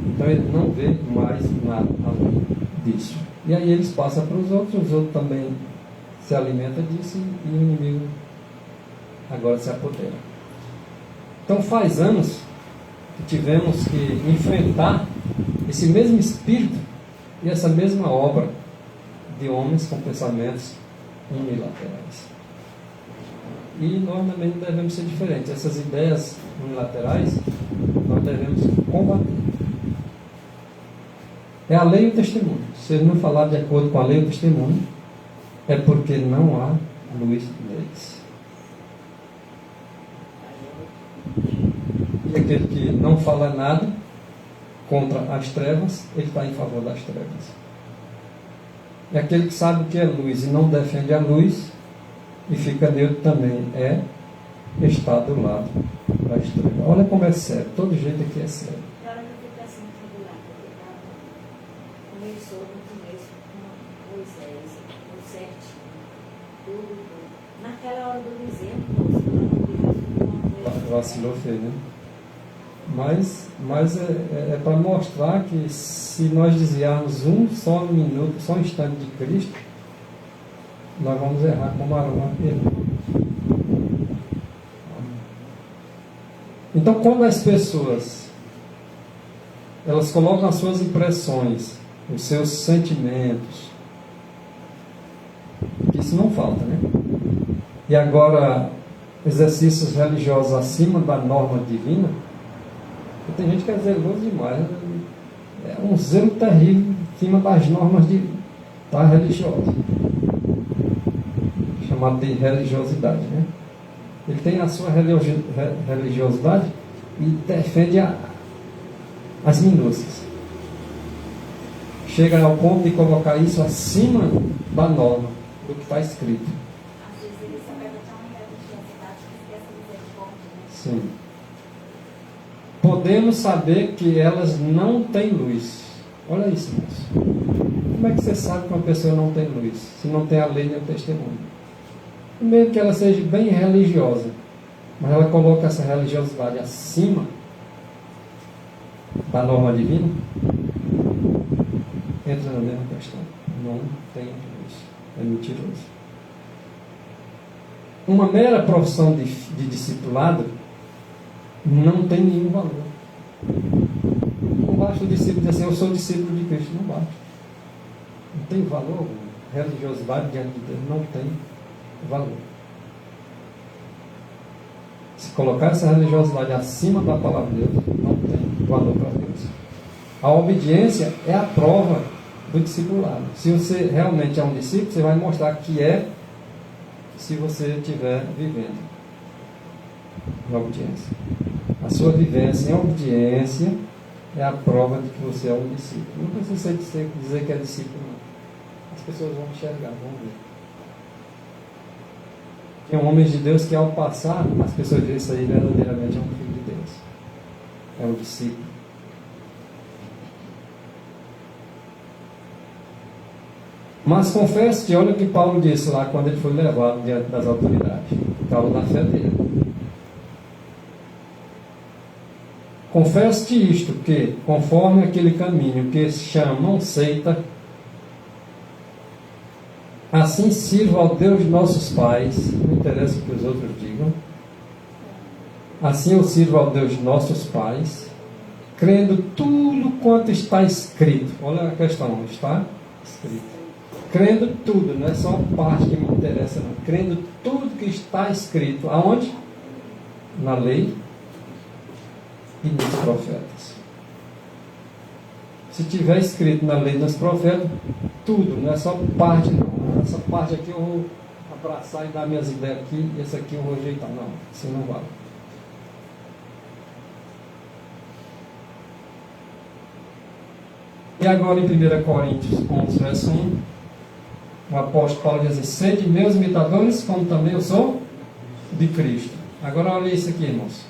Então ele não vê mais nada além disso. E aí eles passam para os outros também se alimentam disso e o inimigo agora se apodera. Então faz anos que tivemos que enfrentar esse mesmo espírito e essa mesma obra de homens com pensamentos unilaterais. E nós também devemos ser diferentes. Essas ideias unilaterais, nós devemos combater. É a lei e o testemunho. Se ele não falar de acordo com a lei e o testemunho, é porque não há luz neles. E aquele que não fala nada contra as trevas, ele está em favor das trevas. E aquele que sabe o que é luz e não defende a luz e fica neutro também está do lado das trevas. Olha como é sério, todo jeito aqui é sério. Na hora que eu fico assim, tribulado, porque começou no começo com Moisés, tudo certinho, tudo. Naquela hora do dezembro, Vacilou feio, né? Mas é para mostrar que se nós desviarmos só um minuto, só um instante de Cristo, nós vamos errar como Arão errou. Então, quando as pessoas elas colocam as suas impressões, os seus sentimentos, isso não falta, né? E agora, exercícios religiosos acima da norma divina, tem gente que é zeloso demais, né? É um zelo terrível acima das normas da religiosa, chamado de religiosidade, né? Ele tem a sua religiosidade e defende as minúcias. Chega ao ponto de colocar isso acima da norma, do que está escrito. Às vezes ele só pega tão uma religiosidade que esquece de misericórdia, né? Sim. Podemos saber que elas não têm luz. Olha isso, moço. Como é que você sabe que uma pessoa não tem luz? Se não tem a lei nem o testemunho. Mesmo que ela seja bem religiosa, mas ela coloca essa religiosidade acima da norma divina, entra na mesma questão. Não tem luz. É mentiroso. Uma mera profissão de discipulado não tem nenhum valor. Não basta o discípulo dizer assim, eu sou discípulo de Cristo. Não basta. Não tem valor algum. Religiosidade diante de Deus não tem valor. Se colocar essa religiosidade acima da palavra de Deus, não tem valor para Deus. A obediência é a prova do discipulado. Se você realmente é um discípulo, você vai mostrar que é, se você estiver vivendo na obediência. A sua vivência em obediência é a prova de que você é um discípulo. Não precisa dizer que é discípulo, não. As pessoas vão enxergar, vão ver. Tem homens de Deus que, ao passar, as pessoas dizem isso aí verdadeiramente é um filho de Deus. É um discípulo. Mas confesso-te, olha o que Paulo disse lá quando ele foi levado diante das autoridades, por causa da fé dele. Confesso-te isto, que, conforme aquele caminho que chamam seita, assim sirvo ao Deus de nossos pais, não interessa o que os outros digam, assim eu sirvo ao Deus de nossos pais, crendo tudo quanto está escrito. Olha a questão, está escrito. Crendo tudo, não é só parte que me interessa, não. Crendo tudo que está escrito. Aonde? Na lei e nos profetas. Se tiver escrito na lei e nos profetas, tudo, não é só parte, não. Essa parte aqui eu vou abraçar e dar minhas ideias aqui, e essa aqui eu vou rejeitar. Não, assim não vale. E agora em 1 Coríntios 11, verso 1, o apóstolo Paulo diz assim, sede meus imitadores, como também eu sou de Cristo. Agora olha isso aqui, irmãos.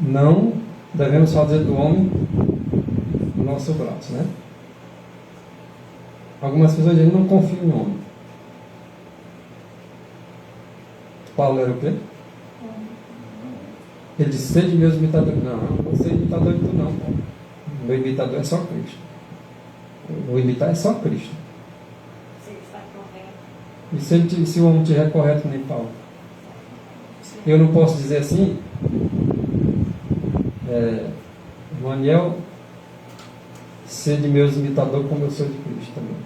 Não devemos fazer do homem o nosso braço, né? Algumas pessoas dizem, não confio no homem. Paulo era o quê? Ele disse, sede meus imitadores. Não, não vou ser imitador de tu não. O meu imitador é só Cristo. O imitar é só Cristo. Se ele está correto. E se o homem estiver correto nem Paulo? Eu não posso dizer assim, Maniel, ser de meus imitadores como eu sou de Cristo também.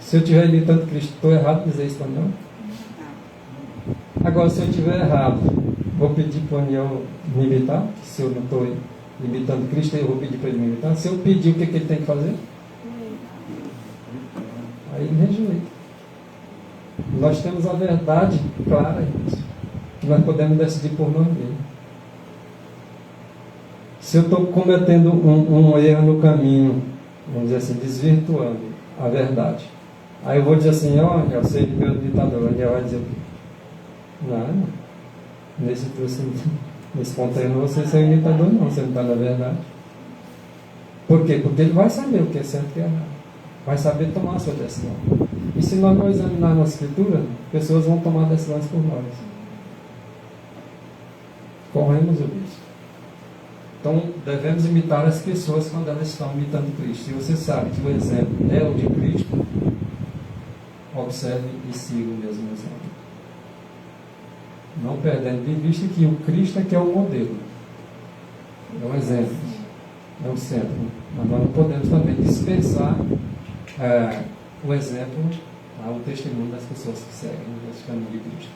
Se eu estiver imitando Cristo, estou errado em dizer isso, Maniel? Agora, se eu estiver errado vou pedir para o Aniel me imitar, que se eu não estou imitando Cristo, eu vou pedir para ele me imitar. Se eu pedir, o que ele tem que fazer? Aí ele rejeita. Nós temos a verdade clara, irmãos, que nós podemos decidir por nós mesmos. Se eu estou cometendo um erro no caminho, vamos dizer assim, desvirtuando a verdade, aí eu vou dizer assim, ó, Aniel, você é meu ditador. O Aniel vai dizer o quê? Não, nesse ponto aí, você é seu imitador, não, você não está na verdade. Por quê? Porque ele vai saber o que é certo e o que é errado. Vai saber tomar a sua decisão. E se nós não examinarmos a Escritura, pessoas vão tomar decisões por nós. Corremos o risco. Então, devemos imitar as pessoas quando elas estão imitando Cristo. Se você sabe que o exemplo é o de Cristo, observe e siga o mesmo exemplo. Não perdendo de vista que o Cristo é que é o modelo. É o exemplo. É o centro. Mas nós não podemos também dispensar o exemplo, o testemunho das pessoas que seguem esse caminho de Cristo.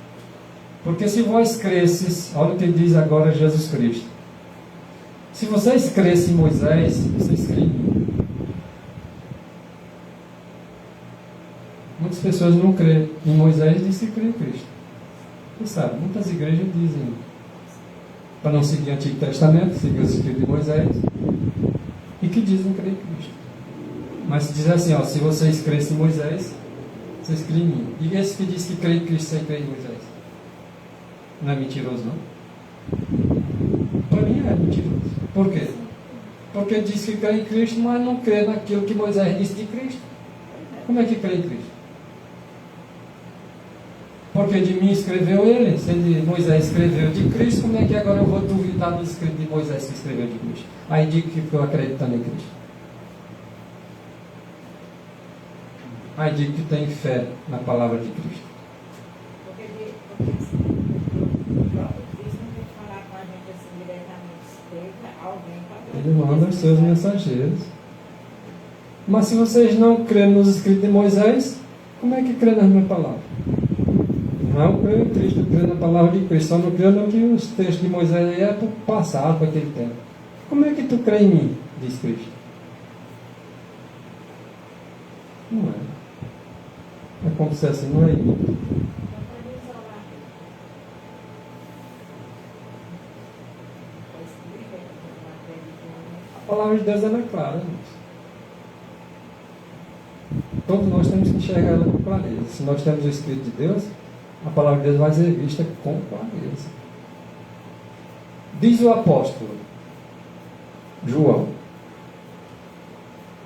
Porque se vós cresces, olha o que diz agora Jesus Cristo. Se vocês crescem em Moisés, vocês creem em mim. Muitas pessoas não creem em Moisés e dizem que creem em Cristo. Você sabe, muitas igrejas dizem para não seguir o Antigo Testamento, seguir os escritos de Moisés, e que dizem crer em Cristo. Mas se diz assim, ó, se vocês crescem em Moisés, vocês creem em mim. E esse que diz que crê em Cristo sem crer em Moisés? Não é mentiroso, não? Para mim é mentiroso. Por quê? Porque diz que crê em Cristo, mas não crê naquilo que Moisés disse de Cristo. Como é que crê em Cristo? Porque de mim escreveu ele, se de Moisés escreveu de Cristo, como é que agora eu vou duvidar do escrito de Moisés que escreveu de Cristo? Aí digo que estou acreditando em Cristo. Aí digo que tenho fé na palavra de Cristo. Porque o próprio Cristo não tem que falar com a gente assim diretamente, escreva alguém para Ele manda os seus mensageiros. Mas se vocês não crêem nos escritos de Moisés, como é que crê nas minhas palavras? Não creio em Cristo, creio na palavra de Cristo. Só não creio no que os textos de Moisés aí é para o passado, para aquele tempo. Como é que tu crê em mim? Diz Cristo. Não é. É como se assim, não é isso. A palavra de Deus ela é clara, gente. Todos nós temos que enxergar ela com clareza. Se nós temos o Espírito de Deus, a palavra de Deus vai ser vista com clareza. Diz o apóstolo João: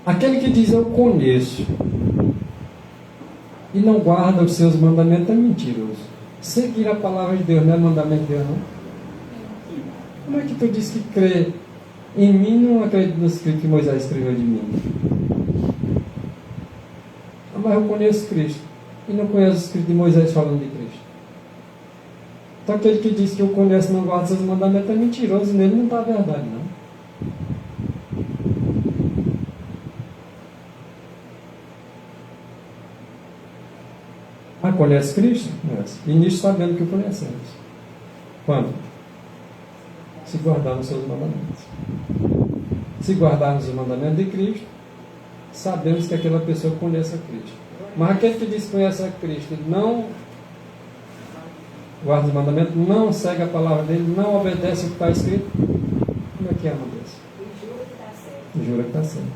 aquele que diz eu conheço e não guarda os seus mandamentos é mentiroso. Seguir a palavra de Deus não é mandamento de Deus, não? Como é que tu diz que crê em mim e não acredita no escrito que Moisés escreveu de mim? Mas eu conheço Cristo e não conheço o escrito de Moisés falando de Cristo. Então aquele que diz que eu conheço e não guarda seus mandamentos é mentiroso, nele não está a verdade, não. Ah, conhece Cristo? Conhece. E nisso sabendo que o conhecemos. Quando? Se guardarmos seus mandamentos. Se guardarmos os mandamentos de Cristo, sabemos que aquela pessoa conhece a Cristo. Mas aquele que diz que conhece a Cristo e não guarda os mandamentos, não segue a palavra dele, não obedece o que está escrito, como é que é uma dessa? E jura que está certo. Jura que está certo.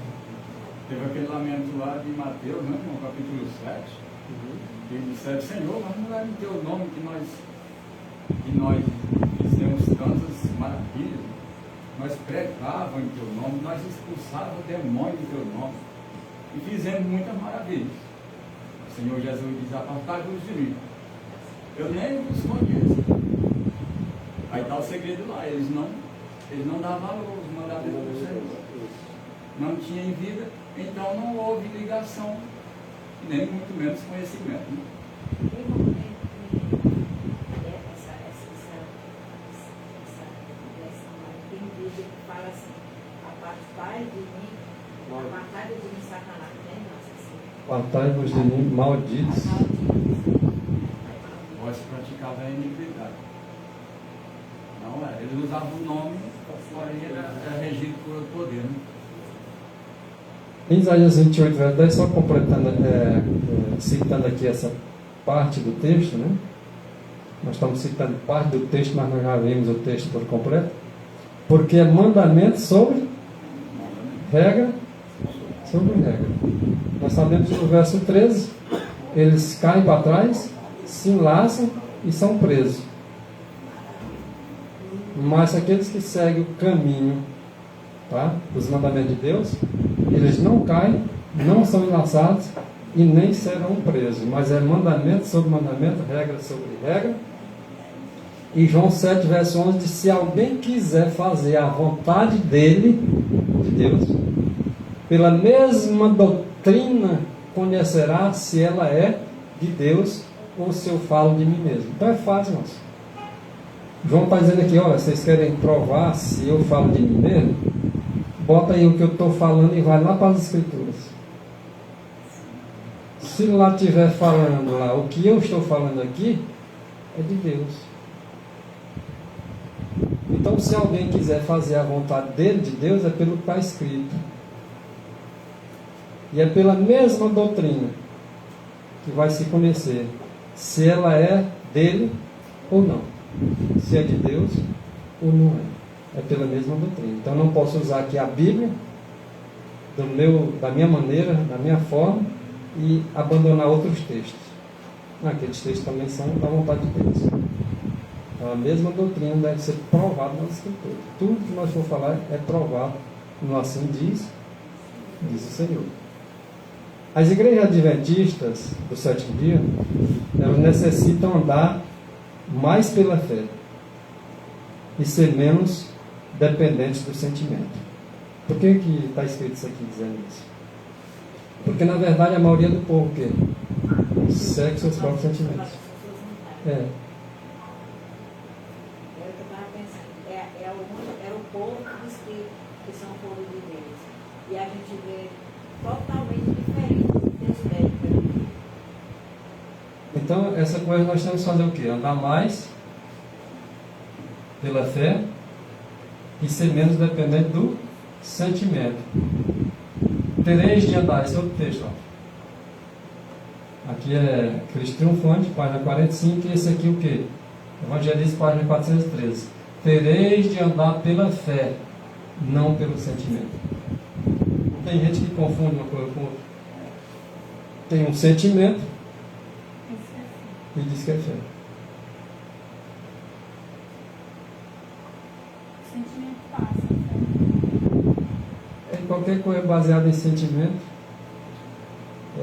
Teve aquele lamento lá de Mateus, né, no capítulo 7. Ele disse, Senhor, mas não era em teu nome que nós fizemos tantas maravilhas, nós pregávamos em teu nome, nós expulsávamos demônios em teu nome e fizemos muitas maravilhas. O Senhor Jesus diz, apartai-vos de mim, eu nem vos conheço. Aí está o segredo lá, eles não davam valor aos mandamentos do Senhor, não tinham em vida, então não houve ligação, nem muito menos conhecimento. Né? Tem um momento que essa reflexão aí, tem um vídeo que fala assim, apartai de mim, Satanás, né? Nossa, assim. Apartai-vos de mim, malditos. Vós praticava a iniquidade. Não, ele usava o nome, porém era regido por outro poder, né? Em Isaías 28, verso 10, só completando, citando aqui essa parte do texto, né? Nós estamos citando parte do texto, mas nós já vimos o texto por completo. Porque é mandamento sobre regra sobre regra. Nós sabemos que no verso 13, eles caem para trás, se enlaçam e são presos. Mas aqueles que seguem o caminho, tá, dos mandamentos de Deus, eles não caem, não são enlaçados e nem serão presos. Mas é mandamento sobre mandamento, regra sobre regra. E João 7, verso 11 diz: se alguém quiser fazer a vontade dele, de Deus, pela mesma doutrina conhecerá se ela é de Deus ou se eu falo de mim mesmo. Então é fácil, irmãos. João está dizendo aqui, olha, vocês querem provar se eu falo de mim mesmo? Bota aí o que eu estou falando e vai lá para as Escrituras. Se lá estiver falando lá, o que eu estou falando aqui é de Deus. Então, se alguém quiser fazer a vontade dele, de Deus, é pelo que está escrito. E é pela mesma doutrina que vai se conhecer se ela é dele ou não. Se é de Deus ou não é. É pela mesma doutrina. Então, eu não posso usar aqui a Bíblia da minha maneira, da minha forma, e abandonar outros textos. Aqueles textos também são da vontade de Deus. Então, a mesma doutrina deve ser provada nas Escrituras. Tudo que nós for falar é provado. Não assim diz o Senhor. As igrejas adventistas do sétimo dia, elas necessitam andar mais pela fé e ser menos dependentes do sentimento. Por que está escrito isso aqui dizendo isso? Porque na verdade a maioria do povo que segue seus próprios sentimentos. É. Era o que eu estava pensando. Era o povo que diz que são povo de Deus. E a gente vê totalmente diferente. Deus pede. Então, essa coisa nós temos que fazer o quê? Andar mais pela fé e ser menos dependente do sentimento. Tereis de andar, esse é outro texto. Ó. Aqui é Cristo Triunfante, página 45, e esse aqui o quê? Evangelista, página 413. Tereis de andar pela fé, não pelo sentimento. Tem gente que confunde uma coisa com outra. Tem um sentimento e diz que é fé. O sentimento passa. Qualquer coisa baseada em sentimento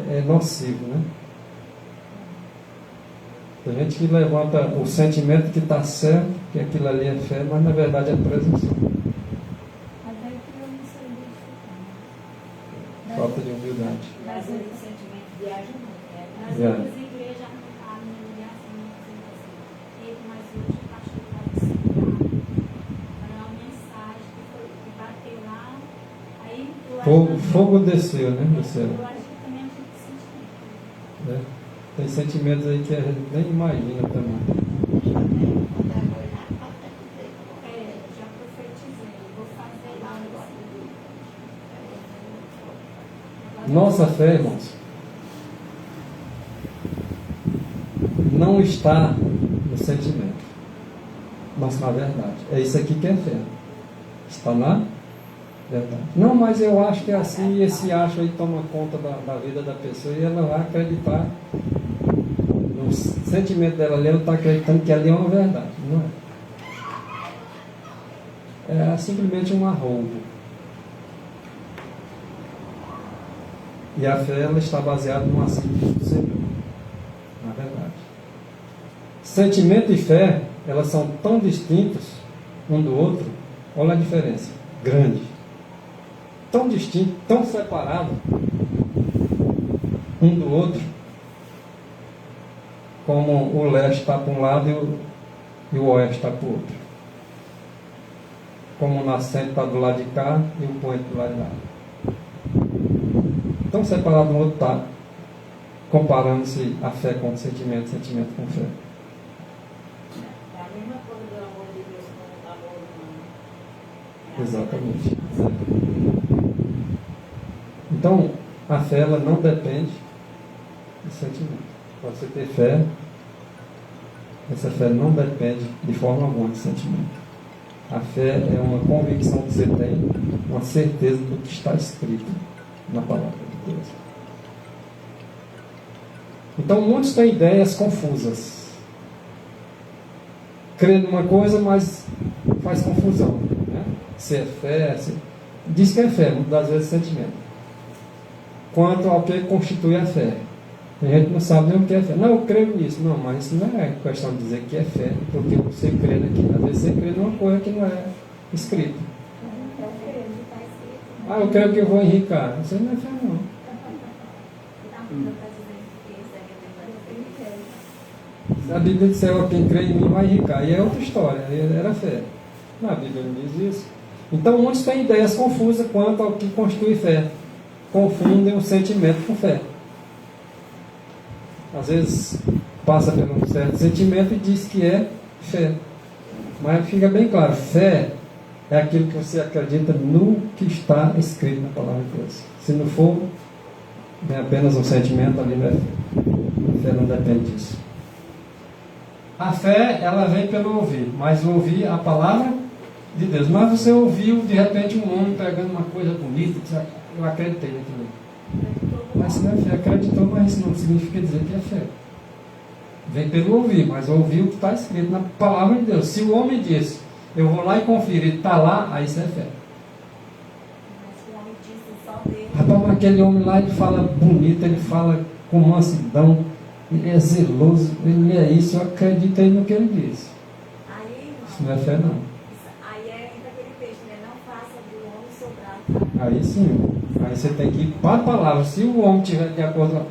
é nocivo, né? Tem gente que levanta o sentimento que está certo, que aquilo ali é fé, mas na verdade é presunção. Até que eu não sei identificar. Falta de humildade. Mas o sentimento viaja muito. Nas Yeah. outras igrejas, a minha ligação dizendo assim, mas hoje o pastor vai ensinar para uma mensagem que bateu lá, aí eu acho Fogo desceu, né? Do céu. eu acho que também a gente sente. Né? Tem sentimentos aí que a gente nem imagina também. Já profetizei, vou fazer lá no Nossa fé, irmãos, não está no sentimento, mas na verdade. É isso aqui que é fé. Está na verdade. Não, mas eu acho que é assim, e esse acho aí toma conta da vida da pessoa e ela vai acreditar. No sentimento dela ali, ela está acreditando que ali é uma verdade. Não é. É simplesmente um arroubo. E a fé, ela está baseada numa simples do Senhor. Na verdade. Sentimento e fé, elas são tão distintos um do outro. Olha a diferença. Grande. Tão distinto, tão separado um do outro, como o leste está para um lado e o oeste está para o outro. Como o nascente está do lado de cá e o poente do lado de lá. Tão separado um do outro está, comparando-se a fé com o sentimento com fé. É a mesma coisa do amor de Deus com Exatamente. Então, a fé ela não depende do sentimento. Para você ter fé, essa fé não depende de forma alguma de sentimento. A fé é uma convicção que você tem, uma certeza do que está escrito na palavra de Deus. Então, muitos têm ideias confusas. Crê numa coisa, mas faz confusão. Né? Se é fé, diz que é fé, muitas das vezes é sentimento. Quanto ao que constitui a fé. A gente não sabe nem o que é fé. Não, eu creio nisso. Não, mas isso não é questão de dizer que é fé, porque você crê naquilo. Às vezes você crê numa coisa que não é escrita. Ah, eu creio que eu vou enricar. Isso não é fé, não. A Bíblia diz que quem crê em mim vai enricar. E é outra história. Era fé. Não, a Bíblia não diz isso. Então, muitos têm ideias confusas quanto ao que constitui fé. Confundem o sentimento com fé. Às vezes passa por um certo sentimento e diz que é fé. Mas fica bem claro, fé é aquilo que você acredita no que está escrito na palavra de Deus. Se não for apenas um sentimento, ali não é fé. A fé não depende disso. A fé, ela vem pelo ouvir, mas ouvir a palavra de Deus. Mas você ouviu, de repente, um homem pregando uma coisa bonita, eu acreditei naquilo. Mas isso não é fé, acreditou, mas isso não significa dizer que é fé. Vem pelo ouvir, mas ouvir o que está escrito na palavra de Deus. Se o homem diz, eu vou lá e confiro, e está lá, aí isso é fé. Rapaz, mas aquele homem lá, ele fala bonito, ele fala com mansidão, ele é zeloso, ele é isso, eu acreditei no que ele disse. Isso não é fé, não. Aí é aquele texto, né? Não faça do homem seu braço. Aí sim, aí você tem que ir para a palavra. Se o homem tiver de acordo,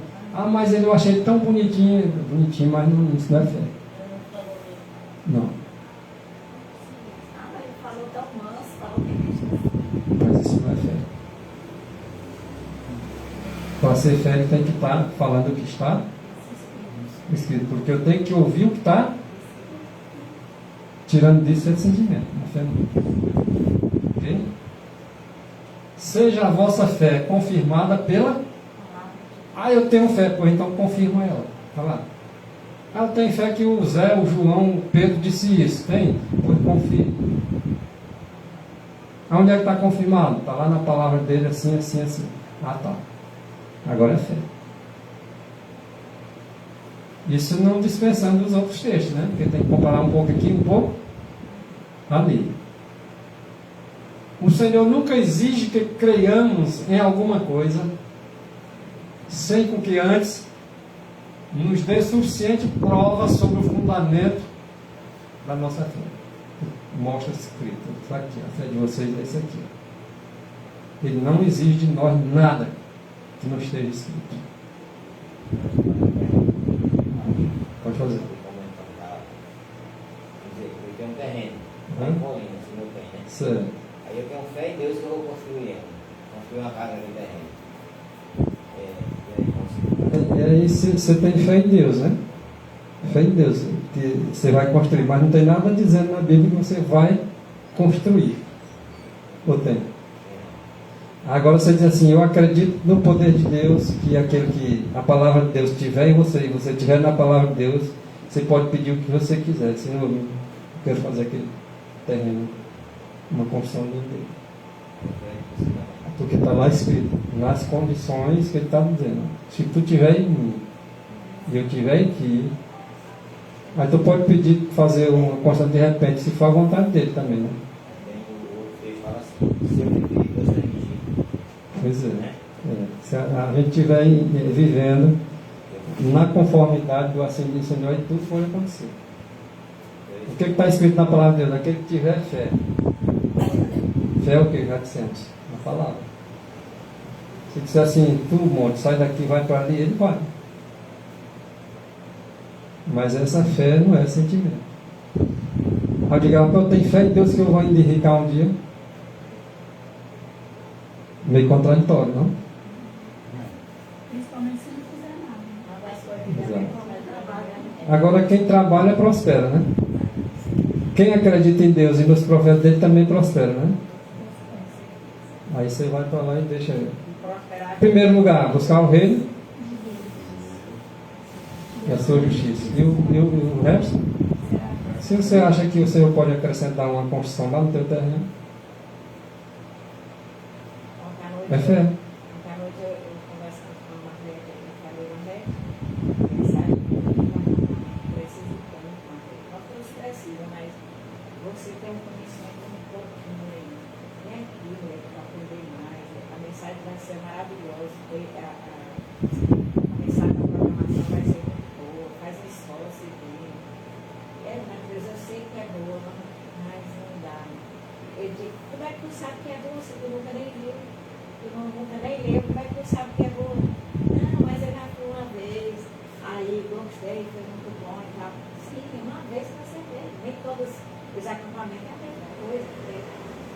mas eu achei tão bonitinho, mas não, isso não é fé. Não. Mas ele falou tão manso, falou que Mas isso não é fé. Para ser fé, ele tem que estar falando o que está escrito, porque eu tenho que ouvir o que está tirando disso é de sentimento, não é fé não. Ok? Seja a vossa fé confirmada pela... eu tenho fé, pois então confirma ela. Olha lá. Eu tenho fé que o Zé, o João, o Pedro disse isso. Tem? Pois confirma. Onde é que está confirmado? Está lá na palavra dele assim, assim, assim. Tá. Agora é fé. Isso não dispensando os outros textos, né? Porque tem que comparar um pouco aqui, um pouco ali. O Senhor nunca exige que creiamos em alguma coisa sem com que antes nos dê suficiente prova sobre o fundamento da nossa fé. Mostra escrito. Isso aqui, a fé de vocês é isso aqui. Ele não exige de nós nada que não esteja escrito. Pode fazer. Eu tenho um terreno, Hã? colina, assim eu tenho, né? Certo. Aí eu tenho fé em Deus que eu vou construir ela. Construir uma casa no terreno. E aí você tem fé em Deus, né? Fé em Deus, que você vai construir, mas não tem nada dizendo na Bíblia que você vai construir. Ou tem? Agora você diz assim, eu acredito no poder de Deus, que aquele que a palavra de Deus tiver em você, e você tiver na palavra de Deus, você pode pedir o que você quiser. Senhor, eu quero fazer aquele terreno, uma construção dele. Porque está lá escrito, nas condições que ele está dizendo. Se tu tiver em mim, e eu tiver em ti, aí tu pode pedir fazer uma construção de repente, se for a vontade dele também, né? Ele fala assim, se eu viver, Deus vai me. Pois é. Se a gente estiver vivendo na conformidade do assim do Senhor, e tudo pode acontecer. O que está escrito na palavra de Deus? Aquele que tiver fé. Fé é o que? Já dissemos. Na palavra. Se disser assim, tu monte, sai daqui, vai para ali, ele vai. Mas essa fé não é sentimento. Aí diga, eu tenho fé em Deus que eu vou enriquecer um dia. Meio contraditório, não? Principalmente se não fizer nada. Exato. Agora quem trabalha prospera, né? Quem acredita em Deus e nos profetas dele também prospera, né? Aí você vai para lá e deixa. Em prosperar. primeiro lugar, buscar o reino e a sua justiça. E o resto? Se você acha que o Senhor pode acrescentar uma construção lá no teu terreno, Ontem à noite, é fé. ontem à noite eu conversando com uma cliente aqui na cadeira, né? Mensagem precisa tanto, não todos precisam, mas você tem um conhecimento um pouquinho aí. Vem aqui, né, para aprender mais. A mensagem vai ser maravilhosa. A mensagem da programação vai ser muito boa. Faz a escola civil. Deus, eu sei que é boa, mas não dá. Eu digo, como é que tu sabe que é boa se tu nunca nem viu? Tu nunca nem leu, como é que tu sabe que é boa? Não, mas eu já fui uma vez, aí gostei, foi muito bom e tal. Sim, uma vez para você ver. Nem todos os acampamentos é a mesma coisa,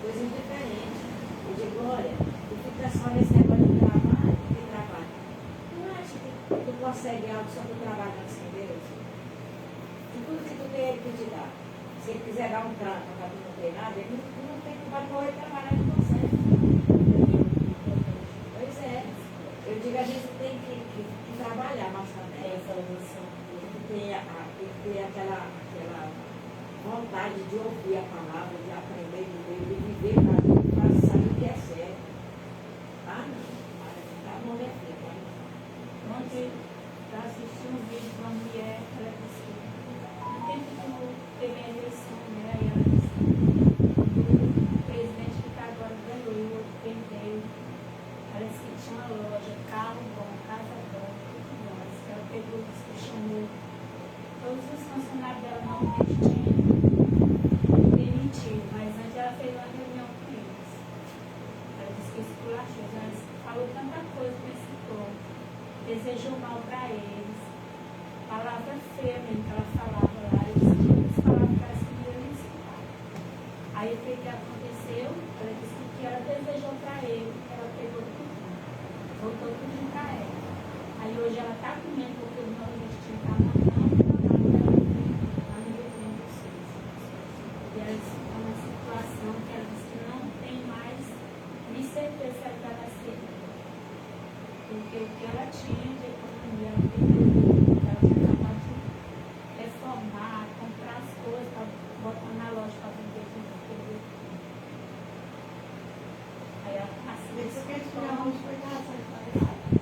coisas diferentes. Eu digo, olha, tu fica só nesse negócio de trabalho, de trabalho. Tu não acha que tu consegue algo só do trabalho sem Deus? Tudo que tu tem que te dar. Se ele quiser dar um trato para tu não ter nada, ele não tem que vai morrer trabalhando com você. Pois é. Eu digo, a gente tem que trabalhar mais também. Tem que ter aquela vontade de ouvir a palavra, de aprender, de viver para saber o que é certo. Ah, não. Tá bom, minha filha. Ontem eu assisti um vídeo de uma mulher, ela disse no tempo que teve a eleição, né? Aí ela disse o presidente que está agora ganhou e o outro perdeu. Parece que tinha uma loja, carro bom, casa boa, tudo bom. Mas que ela pegou, disse que chamou todos os funcionários dela normalmente tinham demitido, mas antes ela fez uma reunião com eles. Ela disse que esculachou, mas falou tanta coisa com esse povo, desejou mal para eles, palavra feia mesmo que ela falava lá, eu disse que eles falavam para essa mulher nem escutar. Aí o que aconteceu? Ela disse que ela desejou para ele, ela pegou tudo, voltou tudo para ela. Aí hoje ela está comendo porque o nordestino está matando o trabalho dela lá no Rio Grande do Sul. E ela disse que está numa situação que ela disse que não tem mais nem certeza se ela vai ser. Porque o que ela tinha de economia, ela tinha acabado de reformar, comprar as coisas para botar na loja para vender tudo. Aí ela está se Isso que a gente desculpando. não foi casar.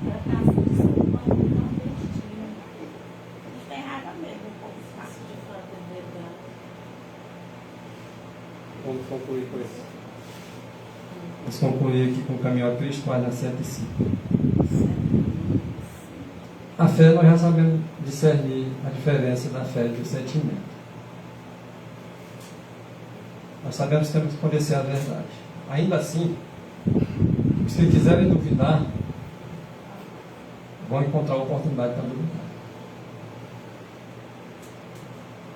Ela está se desculpando com o nordestino. Não tem raiva mesmo, o povo fácil de fazer. Vamos concluir com isso. Vamos concluir aqui com o caminho a Cristo, página 105. A fé, nós já sabemos discernir a diferença da fé e do sentimento. Nós sabemos que temos que conhecer a verdade. Ainda assim, os que quiserem duvidar, vão encontrar oportunidade para duvidar.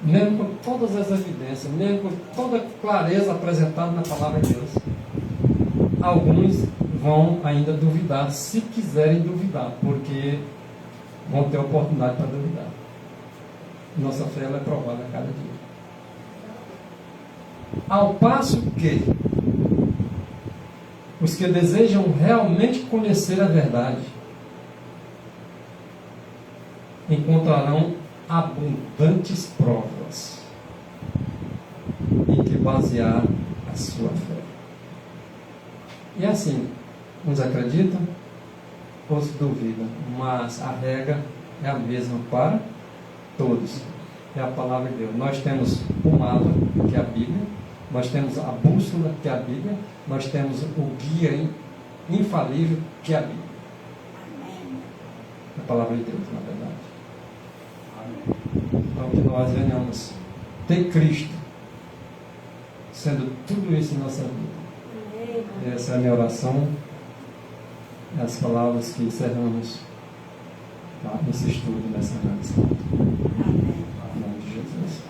Mesmo com todas as evidências, mesmo com toda a clareza apresentada na palavra de Deus, alguns vão ainda duvidar, se quiserem duvidar, porque vão ter oportunidade para duvidar. Nossa fé ela é provada a cada dia. Ao passo que os que desejam realmente conhecer a verdade encontrarão abundantes provas em que basear a sua fé. E assim, uns acreditam, outros duvidam, mas a regra é a mesma para todos. É a palavra de Deus. Nós temos o mapa, que é a Bíblia, nós temos a bússola, que é a Bíblia, nós temos o guia infalível, que é a Bíblia. A palavra de Deus, na verdade. Então, que nós venhamos ter Cristo sendo tudo isso em nossa vida. Essa é a minha oração, as palavras que encerramos esse estudo nessa noite. Em nome de Jesus.